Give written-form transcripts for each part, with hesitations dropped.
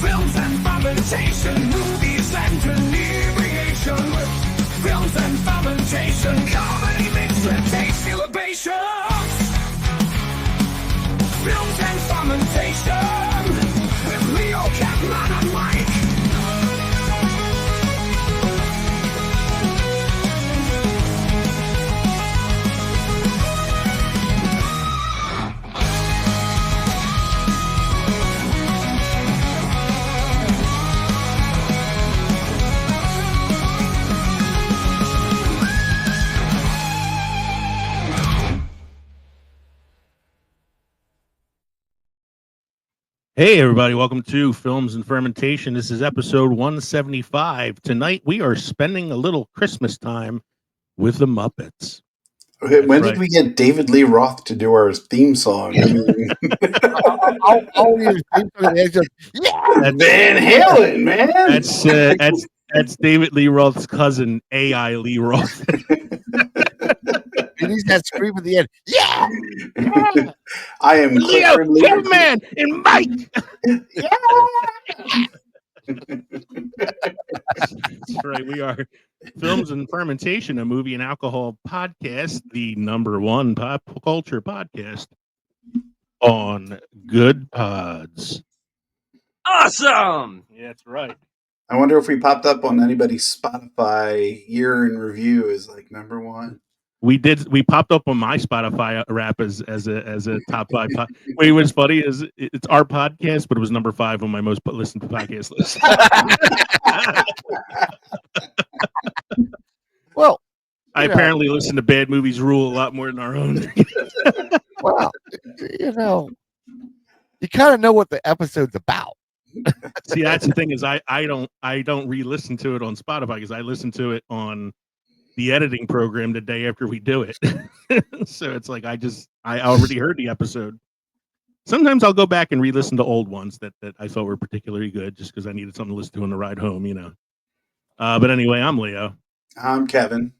Films and fermentation, movies and inebriation. Films and fermentation, comedy mixed with tasty libations. Films and fermentation, with Leo, Catman and Mike. Hey, everybody. Welcome to Films and Fermentation. This is episode 175. Tonight, we are spending a little Christmas time with the Muppets. Okay, when did we get David Lee Roth to do our theme song? I mean, I'll use Van Halen, man. That's David Lee Roth's cousin, AI Lee Roth. And he's that scream at the end. Yeah! I am Leo, Catman, and Mike. That's right. We are Films and Fermentation, a movie and alcohol podcast, the #1 pop culture podcast on Good Pods. Awesome! Yeah, that's right. I wonder if we popped up on anybody's Spotify year in review as like #1. We did. We popped up on my Spotify rap as a top 5. Wait, what's funny is it's our podcast, but it was #5 on my most listened to podcast list. Well, I apparently listen to Bad Movies Rule a lot more than our own. Well, you kind of know what the episode's about. See, that's the thing is I don't re-listen to it on Spotify because I listen to it on the editing program the day after we do it. So it's like I already heard the episode. Sometimes I'll go back and re-listen to old ones that I thought were particularly good just because I needed something to listen to on the ride home, But anyway, I'm Leo. I'm Kevin.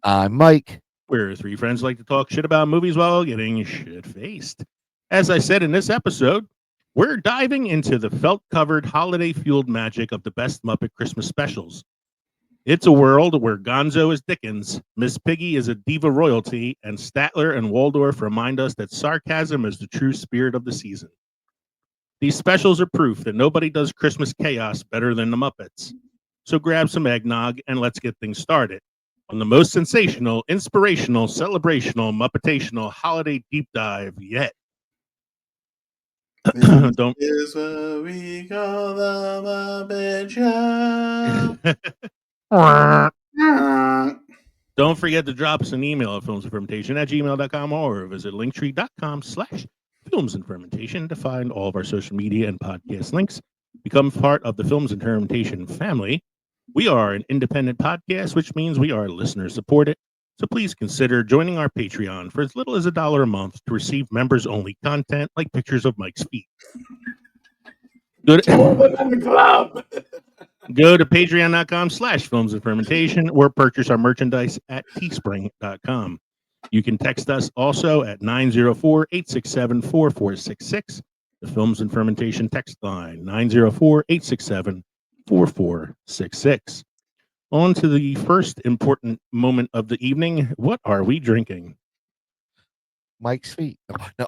I'm Mike. We're 3 friends who like to talk shit about movies while getting shit-faced. As I said in this episode, we're diving into the felt-covered, holiday-fueled magic of the best Muppet Christmas specials. It's a world where Gonzo is Dickens, Miss Piggy is a diva royalty, and Statler and Waldorf remind us that sarcasm is the true spirit of the season. These specials are proof that nobody does Christmas chaos better than the Muppets. So grab some eggnog and let's get things started on the most sensational, inspirational, celebrational, Muppetational holiday deep dive yet. This is what we call the Muppet Show. Don't forget to drop us an email at filmsandfermentation@gmail.com or visit linktree.com/filmsandfermentation to find all of our social media and podcast links. Become part of the Films and Fermentation family. We are an independent podcast, which means we are listener supported. So please consider joining our Patreon for as little as $1 a month to receive members-only content like pictures of Mike's feet. Go to patreon.com/filmsandfermentation or purchase our merchandise at teespring.com. You can text us also at 904-867-4466. The Films and Fermentation text line, 904-867-4466. On to the first important moment of the evening. What are we drinking? Mike's feet. No.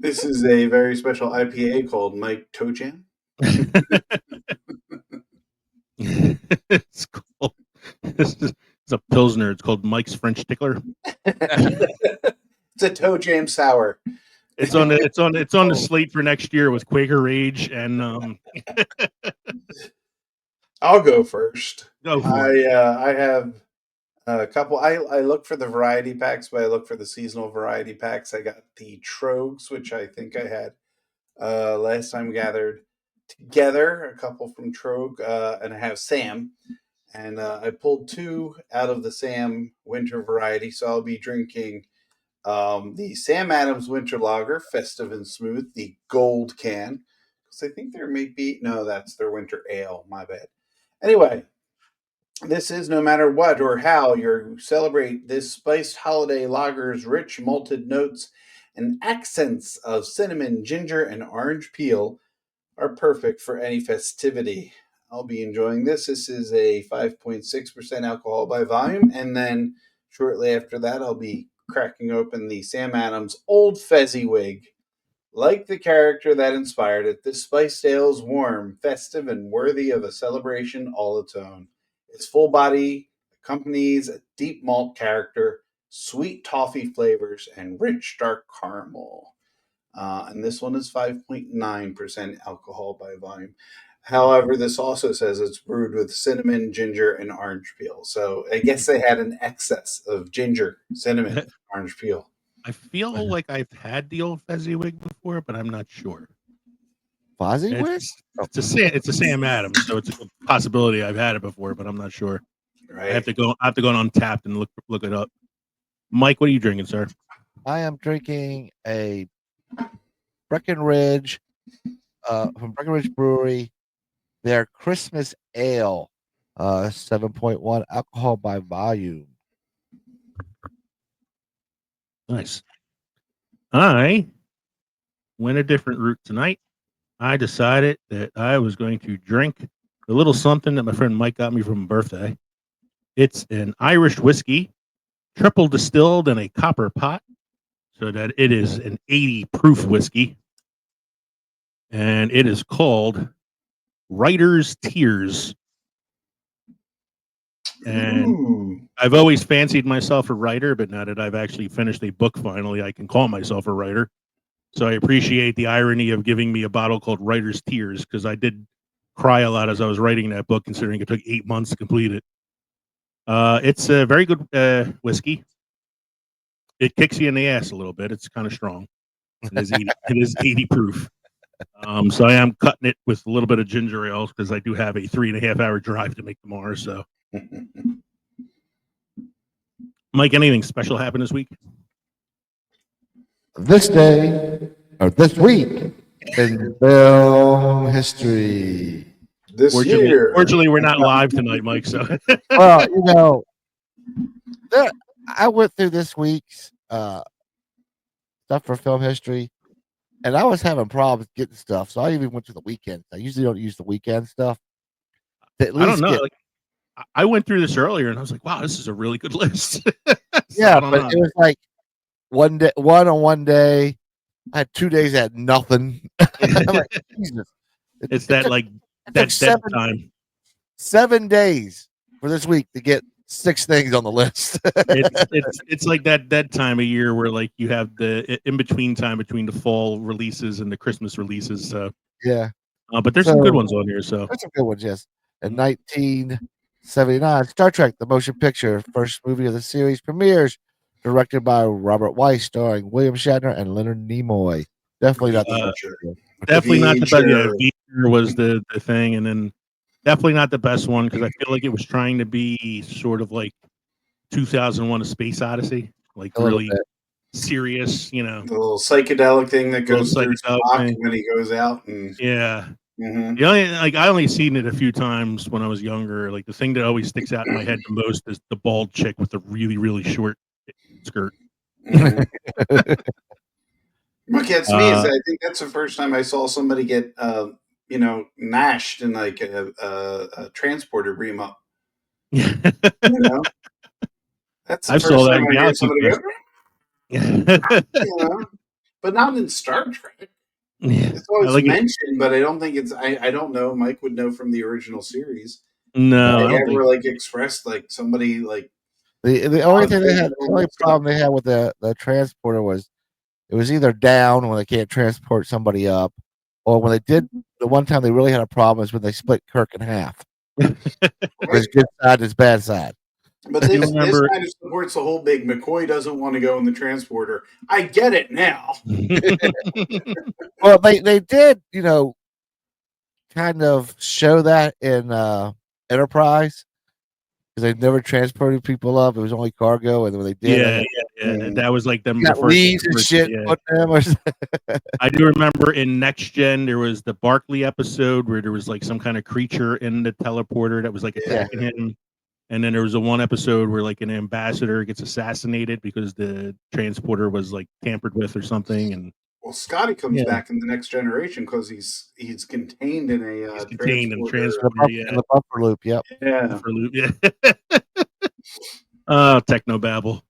This is a very special IPA called Mike Toe Jam. It's a Pilsner. It's called Mike's French Tickler. It's a Toe Jam sour. It's on the slate for next year with Quaker Rage and I'll go first. Go for it. I have a couple. I look for the variety packs, but I look for the seasonal variety packs. I got the Trogs, which I think I had last time gathered together, a couple from Trog, and I have Sam. And I pulled 2 out of the Sam winter variety, so I'll be drinking the Sam Adams Winter Lager, Festive and Smooth, the gold can. Because I think there may be... No, that's their winter ale. My bad. Anyway, this is no matter what or how you celebrate this spiced holiday lager's rich malted notes and accents of cinnamon, ginger, and orange peel are perfect for any festivity. I'll be enjoying this. This is a 5.6% alcohol by volume, and then shortly after that, I'll be cracking open the Sam Adams Old Fezziwig. Like the character that inspired it, this spiced ale is warm, festive, and worthy of a celebration all its own. Its full body accompanies a deep malt character, sweet toffee flavors, and rich dark caramel. And this one is 5.9% alcohol by volume. However, this also says it's brewed with cinnamon, ginger, and orange peel. So I guess they had an excess of ginger, cinnamon, orange peel. I feel like I've had the Old Fezziwig before, but I'm not sure. Fozziewig? It's a Sam Adams, so it's a possibility I've had it before, but I'm not sure. Right. I have to go on Untapped and look it up. Mike, what are you drinking, sir? I am drinking a Breckenridge from Breckenridge Brewery, their Christmas Ale, 7.1 alcohol by volume. Nice. I went a different route tonight. I decided that I was going to drink a little something that my friend Mike got me from a birthday. It's an Irish whiskey, triple distilled in a copper pot, so that it is an 80 proof whiskey. And it is called Writer's Tears. And Ooh. I've always fancied myself a writer, but now that I've actually finished a book finally, I can call myself a writer. So I appreciate the irony of giving me a bottle called Writer's Tears, because I did cry a lot as I was writing that book, considering it took 8 months to complete it. It's a very good whiskey. It kicks you in the ass a little bit. It's kind of strong. It is 80 proof. So I am cutting it with a little bit of ginger ale because I do have a 3.5 hour drive to make tomorrow. So, Mike, anything special happened this week? This day, or this week, in film history. This year. Fortunately, we're not live tonight, Mike. So, Well, I went through this week's stuff for film history, and I was having problems getting stuff. So I even went to the weekend. I usually don't use the weekend stuff. I don't know. I went through this earlier, and I was like, "Wow, this is a really good list." Yeah, but it was like one on one day. I had 2 days I had nothing. I'm like, Jesus. It's that dead time. 7 days for this week to get 6 things on the list. It's like that time of year where like you have the in between time between the fall releases and the Christmas releases. So yeah, but there's some good ones on here. So there's some good ones. Yes, in 1979, Star Trek: The Motion Picture, first movie of the series, premieres, directed by Robert Weiss, starring William Shatner and Leonard Nimoy. Definitely not the best. Definitely not the best. Yeah, Veer was the thing, and then definitely not the best one because I feel like it was trying to be sort of like 2001: A Space Odyssey, like really serious, the little psychedelic thing that goes through Spock when he goes out, and yeah. Mm-hmm. The only I only seen it a few times when I was younger. Like the thing that always sticks out in my head the most is the bald chick with the really really short skirt. Mm-hmm. What gets me is I think that's the first time I saw somebody get mashed in like a transporter beam up. That's the I first saw that time in I heard Galaxy somebody Quest. go, but not in Star Trek. Yeah, it's always mentioned, but I don't think it's. I don't know. Mike would know from the original series. No, I don't ever think expressed like somebody like the only thing the only problem they had with the transporter was it was either down when they can't transport somebody up, or when they did the one time they really had a problem is when they split Kirk in half. His good side, his bad side. But this kind of supports the whole big McCoy doesn't want to go in the transporter. I get it now. Well, they did, kind of show that in Enterprise because they never transported people up. It was only cargo, and when they did, that was like them. Got leaves and shit. I do remember in Next Gen there was the Barclay episode where there was like some kind of creature in the teleporter that was like attacking him. And then there was a one episode where like an ambassador gets assassinated because the transporter was like tampered with or something. And Well, Scotty comes Yeah. back in the next generation because he's contained in a he's contained in the transporter. transporter. In the buffer loop. Yep. Yeah. For loop. Yeah. Oh, technobabble.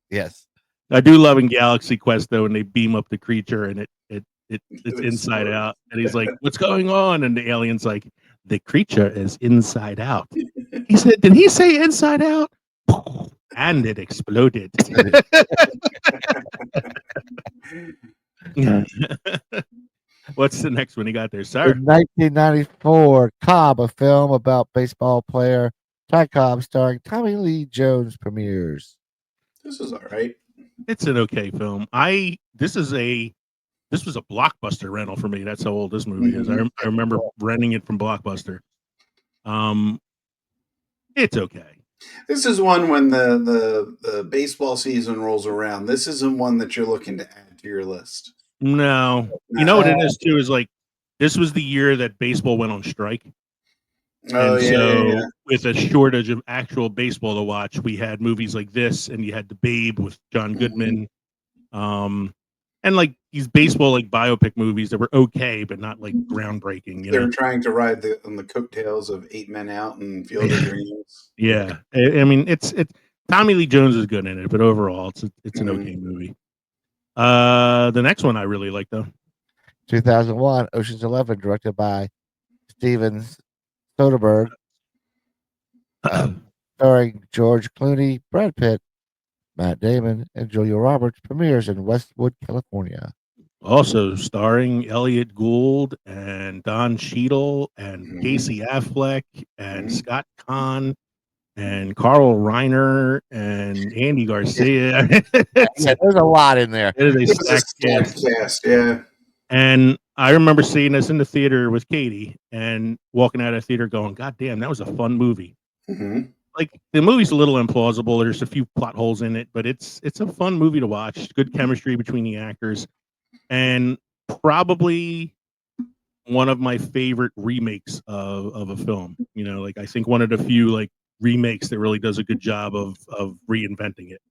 Yes. I do love in Galaxy Quest though, when they beam up the creature and it's It inside explodes. out, and he's like, "What's going on?" And the alien's like, "The creature is inside out." He said, "Did he say inside out?" And it exploded. What's the next one you got there, sir? In 1994, Cobb, a film about baseball player Ty Cobb, starring Tommy Lee Jones, premieres. This is all right. It's an okay film. This was a Blockbuster rental for me. That's how old this movie is. I remember renting it from Blockbuster. It's okay. This is one when the baseball season rolls around. This isn't one that you're looking to add to your list. No, you know what it is too is like this was the year that baseball went on strike. Oh, And yeah, so, yeah. with a shortage of actual baseball to watch, we had movies like this, and you had The Babe with John Goodman, and like these baseball like biopic movies that were okay, but not like groundbreaking. You They know, were trying to ride on the coattails of 8 Men Out and Field of Dreams. yeah. I mean, it's Tommy Lee Jones is good in it, but overall, it's an okay movie. The next one I really like though. 2001, Ocean's 11, directed by Steven Soderbergh, starring George Clooney, Brad Pitt, Matt Damon, and Julia Roberts, premieres in Westwood, California. Also starring Elliot Gould and Don Cheadle and Casey Affleck and Scott Kahn and Carl Reiner and Andy Garcia. Yeah, there's a lot in there. It is a It's a stacked stacked cast. cast, yeah. And I remember seeing this in the theater with Katie and walking out of the theater going, God damn, that was a fun movie. Like the movie's a little implausible. There's a few plot holes in it, but it's a fun movie to watch. Good chemistry between the actors. And probably one of my favorite remakes of a film. You know, like I think one of the few like remakes that really does a good job of reinventing it.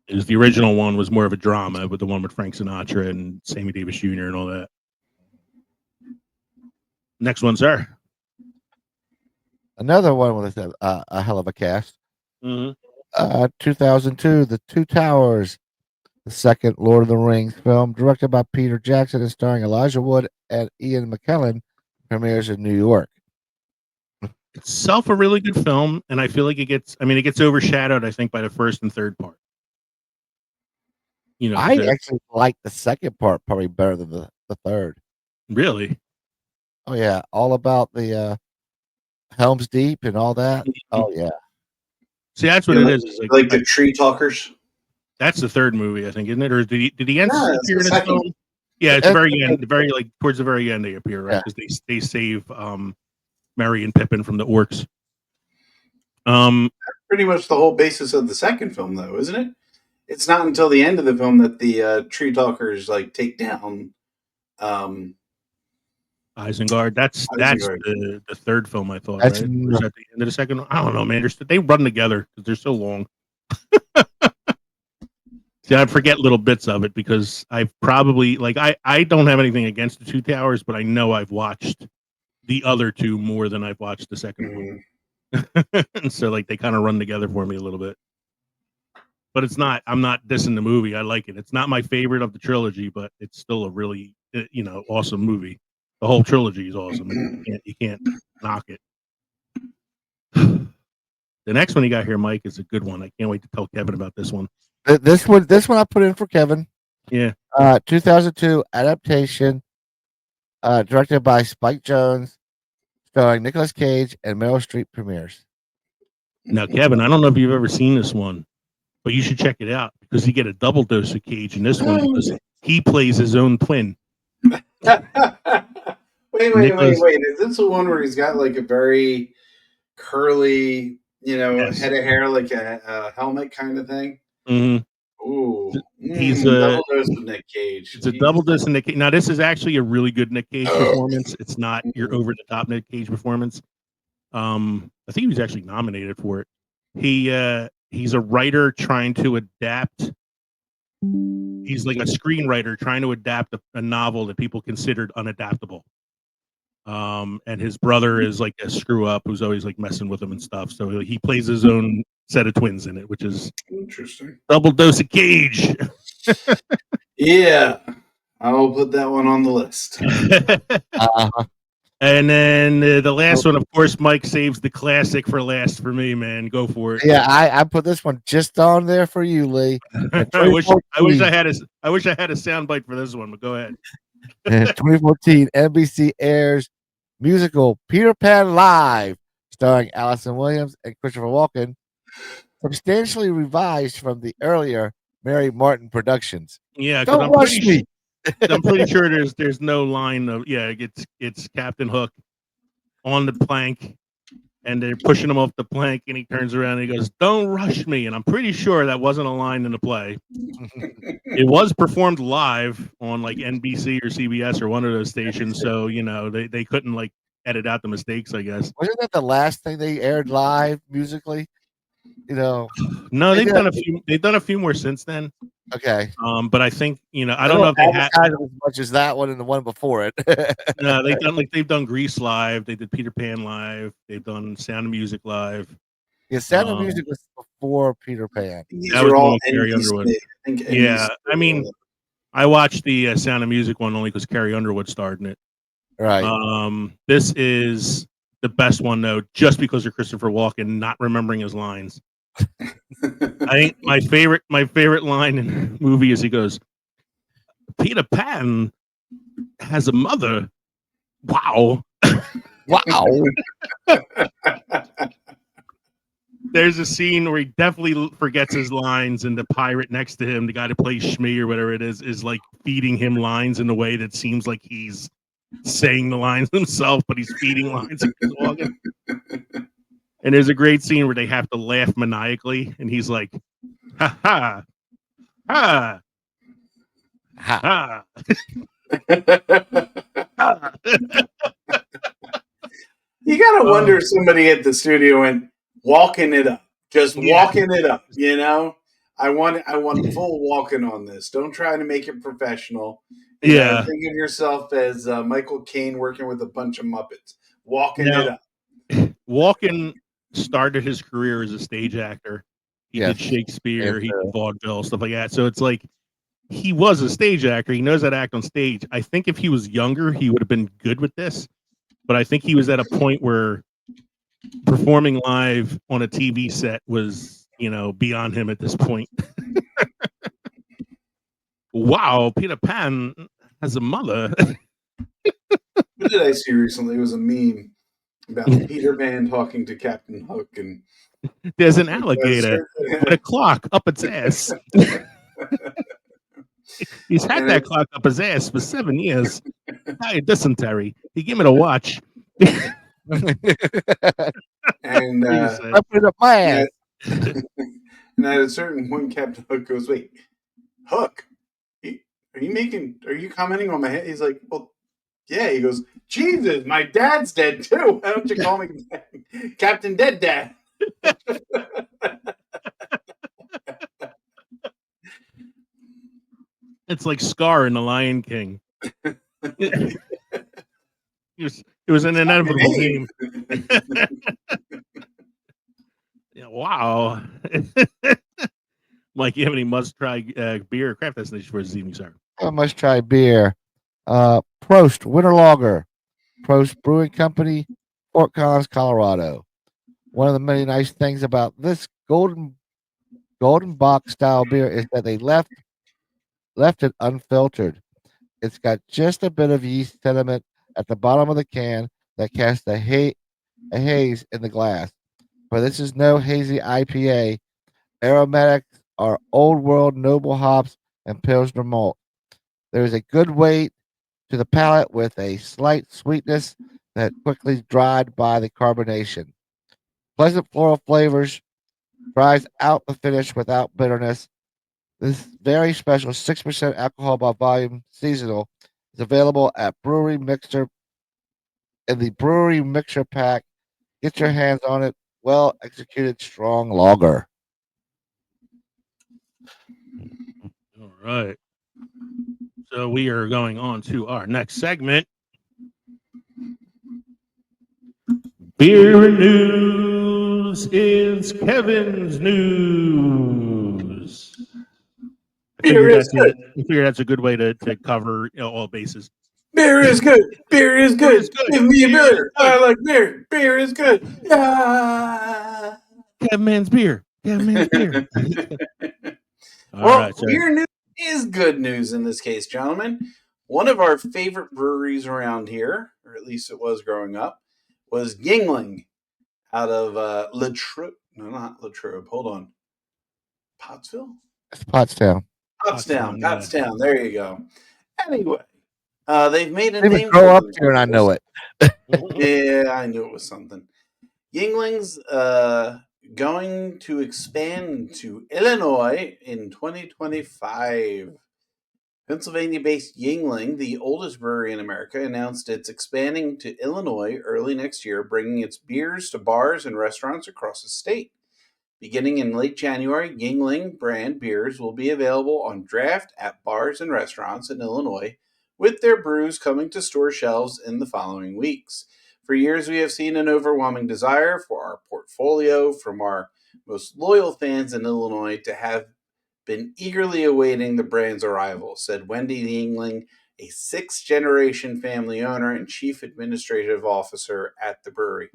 Is the original one was more of a drama, with the one with Frank Sinatra and Sammy Davis Jr. and all that. Next one, sir. Another one with a hell of a cast. 2002, The Two Towers, the second Lord of the Rings film, directed by Peter Jackson and starring Elijah Wood and Ian McKellen, premieres in New York. Itself a really good film, and I feel like it gets overshadowed, I think, by the first and third part. You know, I actually like the second part probably better than the third. Really? Oh yeah, all about the Helm's Deep and all that. Oh yeah. See, that's what it is. It's like the Tree Talkers. That's the third movie, I think, isn't it? Or did the Ents appear in this second. film? Yeah, it's the very end. The very like towards the very end they appear, right? Because they save Merry and Pippin from the orcs. That's pretty much the whole basis of the second film, though, isn't it? It's not until the end of the film that the Tree Talkers like take down Isengard. That's Isengard. the third film, I thought. That's right? Or is that the end of the second one? I don't know, man. They run together because they're so long. See, I forget little bits of it because I've probably like I don't have anything against the Two Towers, but I know I've watched the other two more than I've watched the second one. And so like they kind of run together for me a little bit. But it's not. I'm not dissing the movie. I like it. It's not my favorite of the trilogy, but it's still a really awesome movie. The whole trilogy is awesome. You can't knock it. The next one you got here, Mike, is a good one. I can't wait to tell Kevin about this one. This one I put in for Kevin. Yeah. 2002 adaptation, directed by Spike Jonze, starring Nicolas Cage and Meryl Streep, premieres. Now, Kevin, I don't know if you've ever seen this one, but you should check it out because you get a double dose of Cage in this one because he plays his own twin. Wait. Is this the one where he's got like a very curly, head of hair, like a helmet kind of thing? Mm-hmm. Ooh. He's double dose of Nick Cage. It's a double dose of Nick Cage. Now, this is actually a really good Nick Cage performance. It's not your over-the-top Nick Cage performance. I think he was actually nominated for it. He's a writer trying to adapt. He's like a screenwriter trying to adapt a novel that people considered unadaptable. And his brother is like a screw up who's always like messing with him and stuff. So he plays his own set of twins in it, which is Interesting. double dose of Cage. Yeah, I'll put that one on the list. And then the last one, of course, Mike saves the classic for last for me, man. Go for it. Yeah, I put this one just on there for you, Lee. I wish I had a soundbite for this one, but go ahead. 2014 NBC airs musical Peter Pan Live, starring Allison Williams and Christopher Walken, substantially revised from the earlier Mary Martin productions. Yeah, because Don't rush me. I'm pretty sure there's no line of it's Captain Hook on the plank and they're pushing him off the plank and he turns around and he goes, "Don't rush me." And I'm pretty sure that wasn't a line in the play. It was performed live on like NBC or CBS or one of those stations, so they couldn't like edit out the mistakes, I guess. Wasn't that the last thing they aired live musically? No, They they've did. done a few more since then. Okay. But I think I don't know if they had as much as that one and the one before it. no, they've done Grease live, they did Peter Pan live, they've done Sound of Music live. Yeah, Sound of Music was before Peter Pan. These That was are the one all with Carrie NBC. Underwood. I think Yeah, NBC I mean, I watched the Sound of Music one only because Carrie Underwood starred in it. Right. This is the best one though, just because of Christopher Walken not remembering his lines. I think my favorite line in the movie is he goes, "Peter Pan has a mother." Wow. Wow. There's a scene where he definitely forgets his lines, and the pirate next to him, the guy that plays Shmi or whatever it is like feeding him lines in a way that seems like he's saying the lines himself, but he's feeding lines. And there's a great scene where they have to laugh maniacally, and he's like, "Ha ha, ha, ha." You gotta wonder if somebody at the studio went walking it up, just walking it up. I want full walking on this. Don't try to make it professional. Yeah. Think of yourself as Michael Caine working with a bunch of Muppets, walking it up. Walken started his career as a stage actor. He Yes. did Shakespeare, he did vaudeville, stuff like that. So it's like he was a stage actor. He knows how to act on stage. I think if he was younger, he would have been good with this. But I think he was at a point where performing live on a TV set was, beyond him at this point. Wow, Peter Pan has a mother. What did I see recently? It was a meme about Peter Pan talking to Captain Hook, and there's an alligator with a clock up its ass. He's had that clock up his ass for 7 years. Died of dysentery. He gave me the watch. and I put it up my ass. and at a certain point, Captain Hook goes, "Wait, Hook, are you commenting on my head?" He's like, "Well, yeah." He goes, "Jesus, my dad's dead too. Why don't you call me Captain Dead Dad?" It's like Scar in The Lion King. It was an inevitable name. Yeah, wow. Mike, you have any must-try beer or craft destination for this evening, sir? I must try beer. Prost Winter Lager, Prost Brewing Company, Fort Collins, Colorado. One of the many nice things about this golden box style beer is that they left it unfiltered. It's got just a bit of yeast sediment at the bottom of the can that casts a haze in the glass. But this is no hazy IPA. Aromatics are old world noble hops and Pilsner malt. There is a good weight to the palate with a slight sweetness that quickly dried by the carbonation. Pleasant floral flavors dries out the finish without bitterness. This very special 6% alcohol by volume seasonal is available at Brewery Mixer in the Brewery Mixer pack Get your hands on it. Well executed strong lager. All right. So we are going on to our next segment. Beer news is Kevin's news. I figured that's a good way to cover all bases. Beer is good. Beer is Beer good. is good. Give me a Beer is beer. good. I like beer. Beer is good. Yeah. Kevin's beer. Kevin's beer. All Well, right, sir. beer news is good news in this case, gentlemen. One of our favorite breweries around here, or at least it was growing up, was Yingling out of Latrobe. No, not Latrobe. Hold on. Pottsville? It's Pottstown. Pottstown. Yeah. Pottstown. There you go. Anyway, they've made a I didn't even name grow for up here and I know themselves. it. Yeah, I knew it was something. Yingling's going to expand to Illinois in 2025. Pennsylvania-based Yingling, the oldest brewery in America, announced it's expanding to Illinois early next year, bringing its beers to bars and restaurants across the state. Beginning in late January, Yingling brand beers will be available on draft at bars and restaurants in Illinois, with their brews coming to store shelves in the following weeks. For years, we have seen an overwhelming desire for our portfolio from our most loyal fans in Illinois to have been eagerly awaiting the brand's arrival, said Wendy Yingling, a sixth-generation family owner and chief administrative officer at the brewery.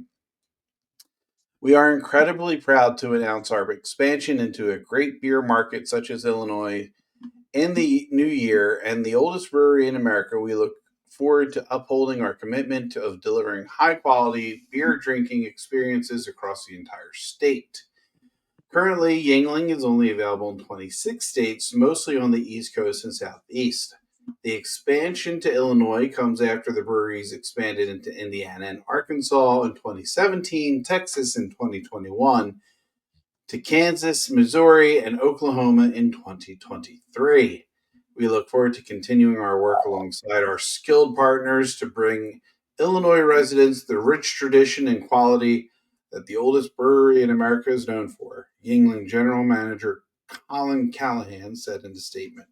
We are incredibly proud to announce our expansion into a great beer market such as Illinois in the new year, and the oldest brewery in America. We look forward to upholding our commitment of delivering high-quality beer drinking experiences across the entire state. Currently, Yingling is only available in 26 states, mostly on the East Coast and Southeast. The expansion to Illinois comes after the breweries expanded into Indiana and Arkansas in 2017, Texas in 2021, to Kansas, Missouri, and Oklahoma in 2023. We look forward to continuing our work alongside our skilled partners to bring Illinois residents the rich tradition and quality that the oldest brewery in America is known for, Yingling General Manager Colin Callahan said in a statement.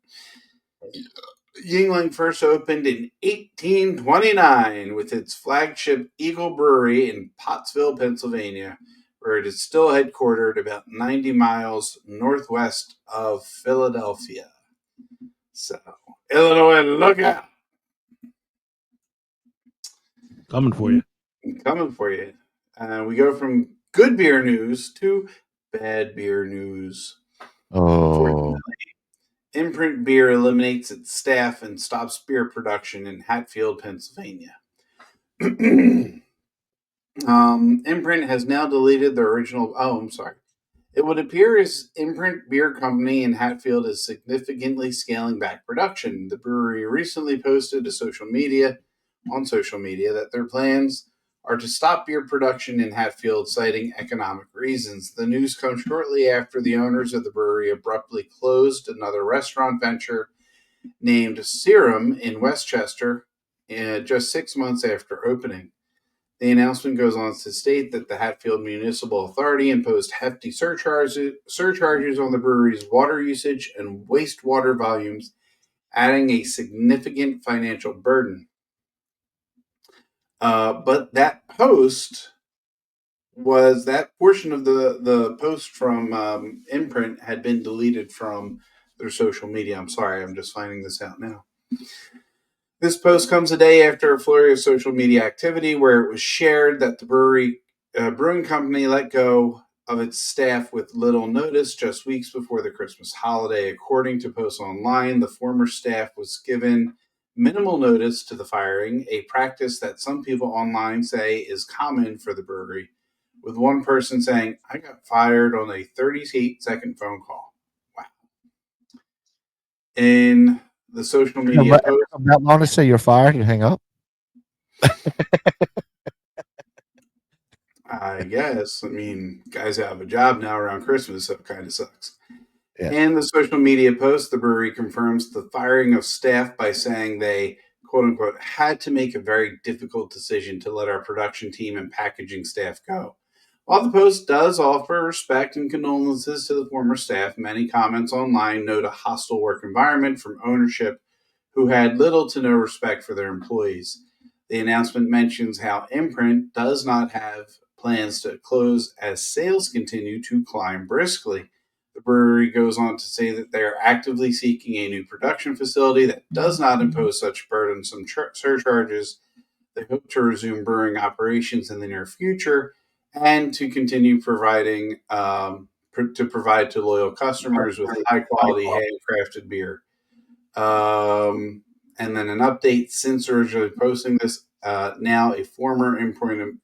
Yingling first opened in 1829 with its flagship Eagle Brewery in Pottsville, Pennsylvania, where it is still headquartered about 90 miles northwest of Philadelphia. So, Illinois, look out! Coming for you. Coming for you. We go from good beer news to bad beer news. Oh, Imprint Beer eliminates its staff and stops beer production in Hatfield, Pennsylvania. Imprint has now deleted the original. Oh, I'm sorry. It would appear as Imprint Beer Company in Hatfield is significantly scaling back production. The brewery recently posted on social media that their plans are to stop beer production in Hatfield, citing economic reasons. The news comes shortly after the owners of the brewery abruptly closed another restaurant venture named Serum in Westchester just 6 months after opening. The announcement goes on to state that the Hatfield Municipal Authority imposed hefty surcharges on the brewery's water usage and wastewater volumes, adding a significant financial burden. But that portion of the post from Imprint had been deleted from their social media. I'm sorry, I'm just finding this out now. This post comes a day after a flurry of social media activity where it was shared that the brewing company let go of its staff with little notice just weeks before the Christmas holiday. According to posts online, the former staff was given minimal notice to the firing, a practice that some people online say is common for the brewery, with one person saying, "I got fired on a 38-second phone call." Wow. In the social media post, I'm not long to say you're fired and hang up. I guess. I mean, guys have a job now around Christmas, so it kind of sucks. Yeah. In the social media post, the brewery confirms the firing of staff by saying they quote unquote, had to make a very difficult decision to let our production team and packaging staff go. While the Post does offer respect and condolences to the former staff, many comments online note a hostile work environment from ownership who had little to no respect for their employees. The announcement mentions how Imprint does not have plans to close as sales continue to climb briskly. The brewery goes on to say that they are actively seeking a new production facility that does not impose such burdensome surcharges. They hope to resume brewing operations in the near future and to continue providing to provide to loyal customers with high quality handcrafted beer. And then an update since originally posting this. Now a former Imprint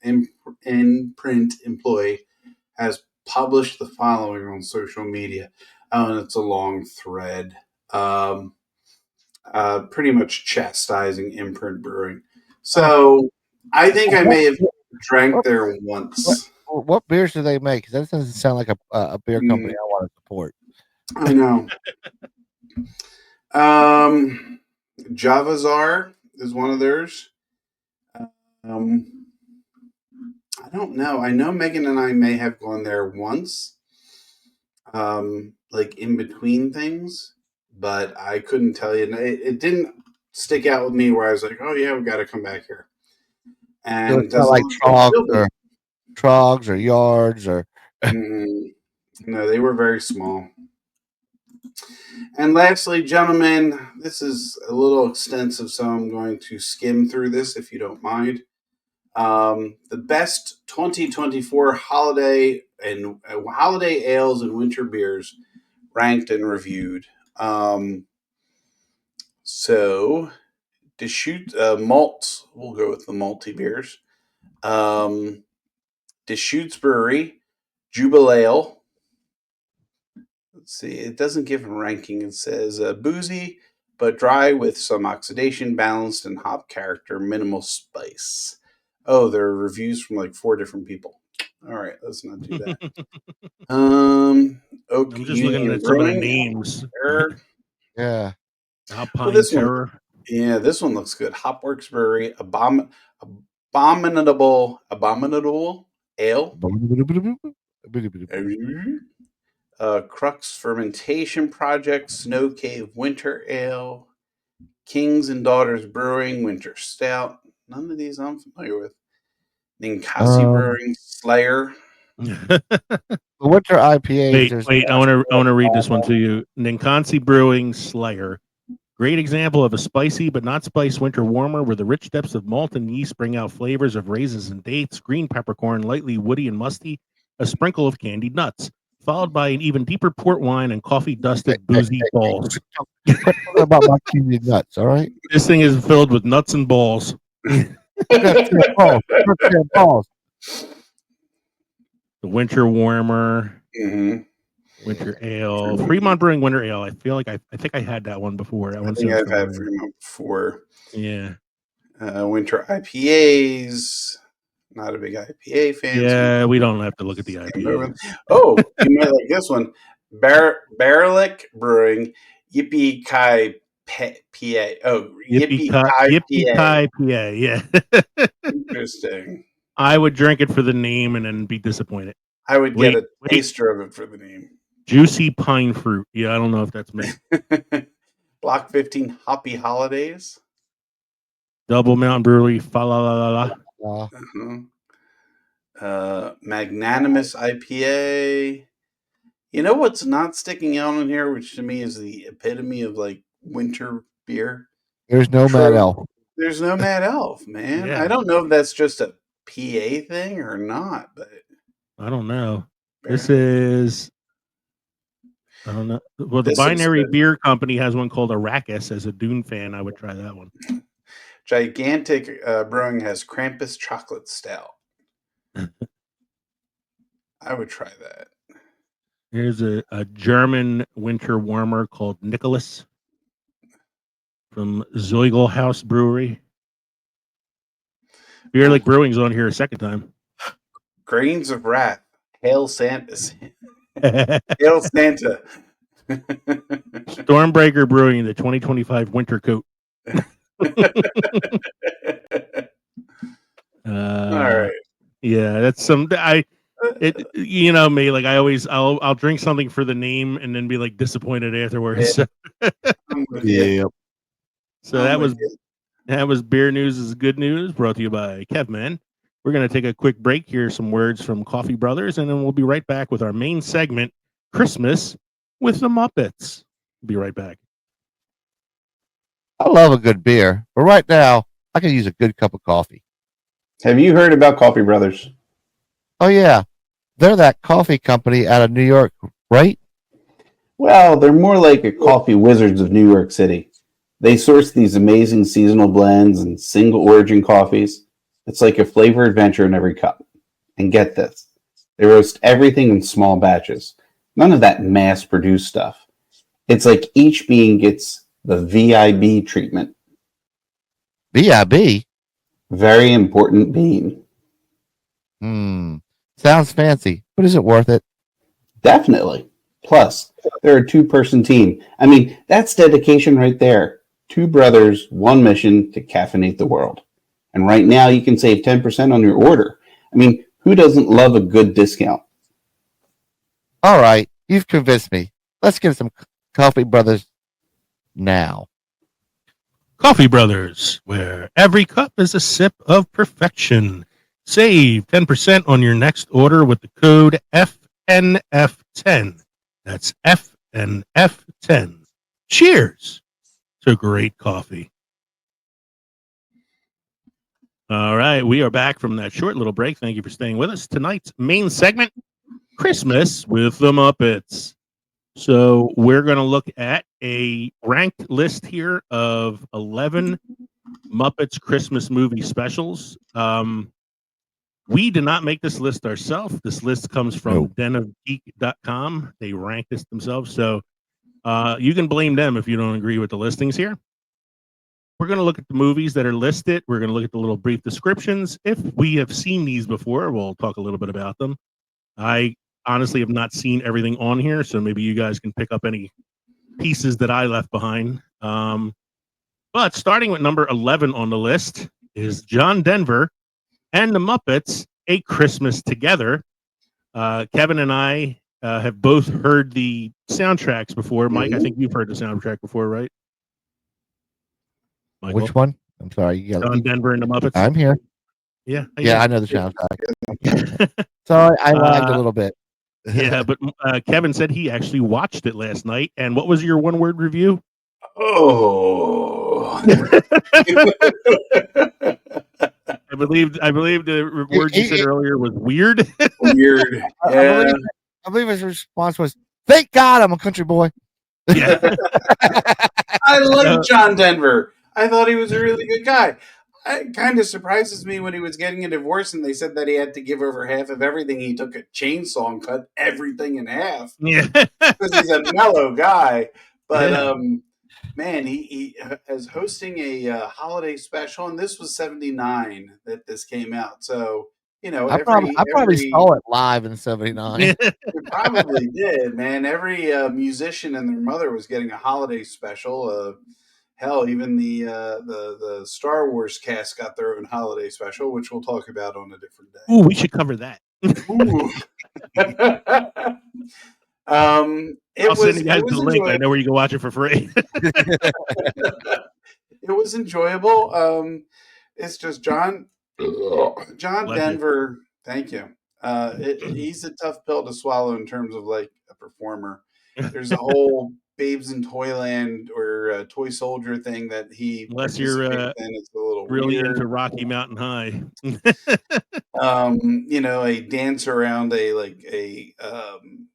employee has published the following on social media. Oh, and it's a long thread. Pretty much chastising Imprint Brewing. So I think I may have drank there once. What beers do they make? 'Cause that doesn't sound like a beer company I want to support. I know. Javazar is one of theirs. I don't know. I know Megan and I may have gone there once, like in between things, but I couldn't tell you. It didn't stick out with me where I was like, "Oh yeah, we got to come back here." So And it's not like trogs or yards or no, they were very small. And lastly, gentlemen, this is a little extensive, so I'm going to skim through this if you don't mind. The best 2024 holiday ales and winter beers ranked and reviewed. So Deschutes malts, we'll go with the malty beers. Deschutes Brewery, Jubilale. Let's see, it doesn't give a ranking. It says boozy but dry with some oxidation, balanced and hop character, minimal spice. Oh, there are reviews from like 4 different people. All right, let's not do that. Oak I'm just Union looking at some of the Brewing, names. yeah. Alpine this one, Terror. yeah, this one looks good. Hopworks Brewery, abominable ale. Crux Fermentation Project, Snow Cave Winter Ale, Kings and Daughters Brewing Winter Stout. None of these I'm familiar with. Ninkasi Brewing Slayer. The winter IPAs. Wait! I want to read this one to you. Ninkansi Brewing Slayer. Great example of a spicy but not spiced winter warmer where the rich depths of malt and yeast bring out flavors of raisins and dates, green peppercorn, lightly woody and musty, a sprinkle of candied nuts, followed by an even deeper port wine and coffee-dusted boozy balls. Quit talking about my candied nuts, all right? This thing is filled with nuts and balls. Balls. The winter warmer, Mm-hmm. winter ale, Fremont Brewing Winter Ale. I feel like I think I had that one before. That I one think sounds I've had familiar. Fremont before. Yeah. Winter IPAs. Not a big IPA fan. Yeah, we don't have to look at the IPA. Oh, you might like this one. Barlick Brewing, Yippee Kai PA. Oh, Yippee Kai PA. PA. Yeah. Interesting. I would drink it for the name and then be disappointed. I would get a taster of it for the name. Juicy pine fruit. Yeah, I don't know if that's me. Block 15 Hoppy Holidays. Double Mountain Brewery. Fa la la la la. Magnanimous IPA. You know what's not sticking out in here, which to me is the epitome of like winter beer? There's no Mad Elf. There's no Mad Elf, man. Yeah. I don't know if that's just a PA thing or not, but I don't know. This is. I don't know. Well, the This Binary looks good. Beer Company has one called Arrakis. As a Dune fan, I would try that one. Gigantic Brewing has Krampus Chocolate Stout. I would try that. Here's a German winter warmer called Nicholas from Zeugelhaus Brewery. Beer Lake Brewing's on here a second time. Grains of Wrath. Hail Santa. Hail Santa. Stormbreaker Brewing, the 2025 Winter Coat. All right. Yeah, that's some. It you know me, like I'll drink something for the name and then be like disappointed afterwards. Yeah. I'm with you. Yeah. So I'm that with was you. that was Beer News is Good News, brought to you by Kevman. We're gonna take a quick break, hear some words from Coffee Brothers, and then we'll be right back with our main segment, Christmas with the Muppets. Be right back. I love a good beer, but right now I can use a good cup of coffee. Have you heard about Coffee Brothers? Oh yeah, they're that coffee company out of New York, right? Well, they're more like a coffee wizards of New York City. They source these amazing seasonal blends and single origin coffees. It's like a flavor adventure in every cup. And get this, they roast everything in small batches. None of that mass produced stuff. It's like each bean gets the VIB treatment. VIB. Very important bean. Sounds fancy, but is it worth it? Definitely. Plus, they're a two-person team. I mean, that's dedication right there. Two brothers, one mission to caffeinate the world. And right now, you can save 10% on your order. I mean, who doesn't love a good discount? All right, you've convinced me. Let's get some Coffee Brothers now. Coffee Brothers, where every cup is a sip of perfection. Save 10% on your next order with the code FNF10. That's FNF10. Cheers to great coffee. All right, we are back from that short little break. Thank you for staying with us. Tonight's main segment, Christmas with the Muppets. So we're going to look at a ranked list here of 11 Muppets Christmas movie specials. We did not make this list ourselves. This list comes from denofgeek.com. They rank this themselves. So you can blame them if you don't agree with the listings here. We're going to look at the movies that are listed. We're going to look at the little brief descriptions. If we have seen these before, we'll talk a little bit about them. I honestly have not seen everything on here, so maybe you guys can pick up any pieces that I left behind. But starting with number 11 on the list is John Denver and the Muppets, A Christmas Together. Kevin and I have both heard the soundtracks before. Mike, I think you've heard the soundtrack before, right? Michael? Which one? I'm sorry. John Denver and the Muppets. I'm here. Yeah. Yeah, I know the soundtrack. Sorry, I lagged a little bit. Yeah, but Kevin said he actually watched it last night. And what was your one-word review? Oh. I believe the word you said earlier was weird. Weird. Yeah. I believe his response was, "Thank God I'm a country boy." Yeah. I like John Denver. I thought he was a really good guy. It kind of surprises me when he was getting a divorce and they said that he had to give over half of everything. He took a chainsaw and cut everything in half. Yeah. Because he's a mellow guy. But Yeah. man, he is hosting a holiday special, and this was '79 that this came out. So I probably saw it live in '79. Yeah. it probably did, man. Every musician and their mother was getting a holiday special. Hell, even the Star Wars cast got their own holiday special, which we'll talk about on a different day. Ooh, we should cover that. I'll send you guys the link. I know where you can watch it for free. It was enjoyable. It's just John Denver. Thank you. He's a tough pill to swallow in terms of like a performer. There's a whole Babes in Toyland or Toy Soldier thing that he Unless you're it's a little really weird. into Rocky Mountain High. A dance around a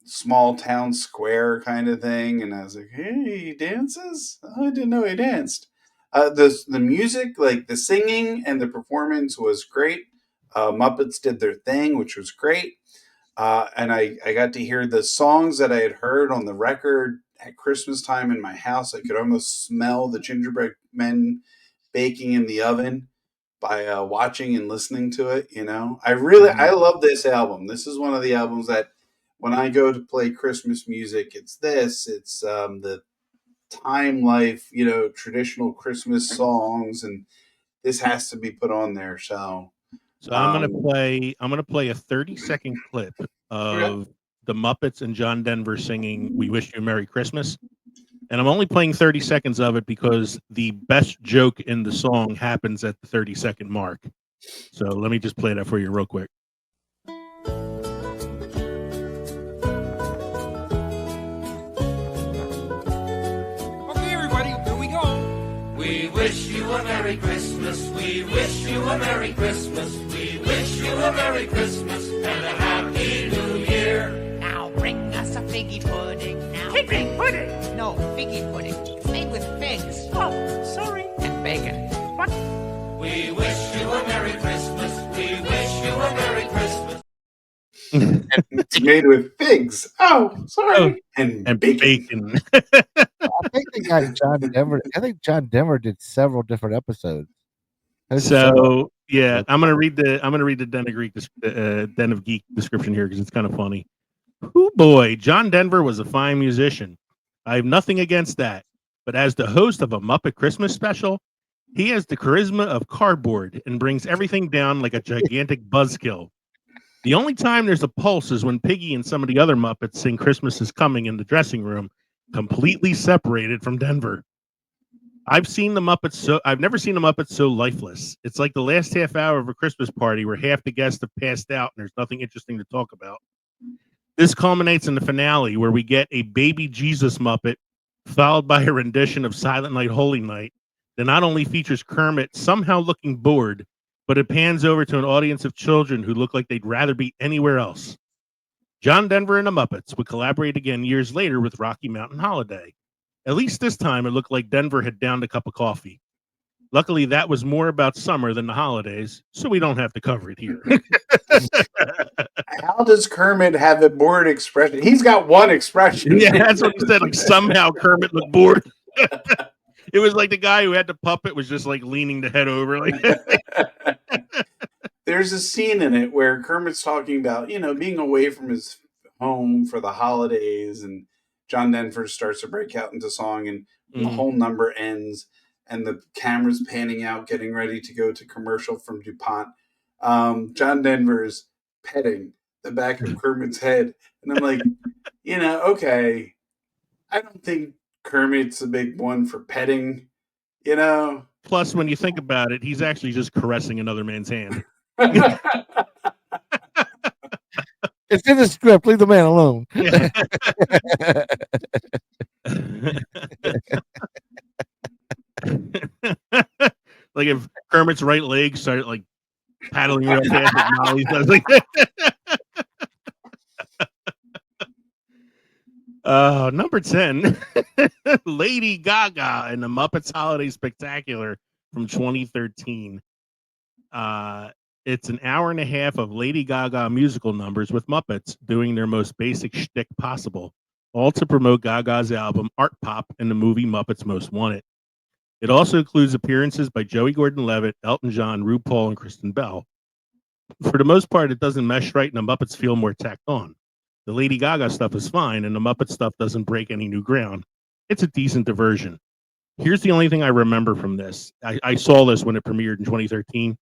small town square kind of thing, and I was like, hey, he dances? Oh, I didn't know he danced. The music, like the singing and the performance was great. Muppets did their thing, which was great. And I got to hear the songs that I had heard on the record at Christmas time in my house. I could almost smell the gingerbread men baking in the oven by watching and listening to it. I love this album. This is one of the albums that when I go to play Christmas music, it's this. It's the time life, traditional Christmas songs, and this has to be put on there. So, So I'm gonna play. I'm gonna play a 30-second clip okay. of the Muppets and John Denver singing "We Wish You a Merry Christmas," and I'm only playing 30 seconds of it because the best joke in the song happens at the 30-second mark. So let me just play that for you real quick. Okay, everybody, here we go. We wish you a Merry Christmas. We wish you a Merry Christmas. We wish you a Merry Christmas and a Happy New Year. Now bring us a figgy pudding. Now Figgy pudding. No, figgy pudding. It's made with figs. Oh, sorry. And bacon. What? We wish you a Merry Christmas. We wish you a Merry Christmas. It's made with figs. Oh, sorry. And bacon. I think they got John Denver. I think John Denver did several different episodes. So yeah, I'm gonna read the Den of Geek description here because it's kind of funny. Oh boy, John Denver was a fine musician. I have nothing against that, but as the host of a Muppet Christmas special, he has the charisma of cardboard and brings everything down like a gigantic buzzkill. The only time there's a pulse is when Piggy and some of the other Muppets sing "Christmas is Coming" in the dressing room, completely separated from Denver. I've never seen the Muppets so lifeless. It's like the last half hour of a Christmas party where half the guests have passed out and there's nothing interesting to talk about. This culminates in the finale where we get a baby Jesus Muppet followed by a rendition of Silent Night, Holy Night that not only features Kermit somehow looking bored, but it pans over to an audience of children who look like they'd rather be anywhere else. John Denver and the Muppets would collaborate again years later with Rocky Mountain Holiday. At least this time, it looked like Denver had downed a cup of coffee. Luckily, that was more about summer than the holidays, so we don't have to cover it here. How does Kermit have a bored expression? He's got one expression. Yeah, that's what he said. Like somehow Kermit looked bored. It was like the guy who had the puppet was just like leaning the head over. Like There's a scene in it where Kermit's talking about, being away from his home for the holidays, and John Denver starts to break out into song, and the whole number ends, and the camera's panning out, getting ready to go to commercial from DuPont. John Denver's petting the back of Kermit's head, and I'm like, okay, I don't think Kermit's a big one for petting, Plus, when you think about it, he's actually just caressing another man's hand. It's in the script. Leave the man alone. Yeah. Like if Kermit's right leg started like paddling real fast, like Molly does. Like, number 10, Lady Gaga and the Muppets Holiday Spectacular from 2013. It's an hour and a half of Lady Gaga musical numbers with Muppets doing their most basic shtick possible, all to promote Gaga's album Art Pop and the movie Muppets Most Wanted. It also includes appearances by Joey Gordon-Levitt, Elton John, RuPaul, and Kristen Bell. For the most part, it doesn't mesh right, and the Muppets feel more tacked on. The Lady Gaga stuff is fine, and the Muppet stuff doesn't break any new ground. It's a decent diversion. Here's the only thing I remember from this. I saw this when it premiered in 2013.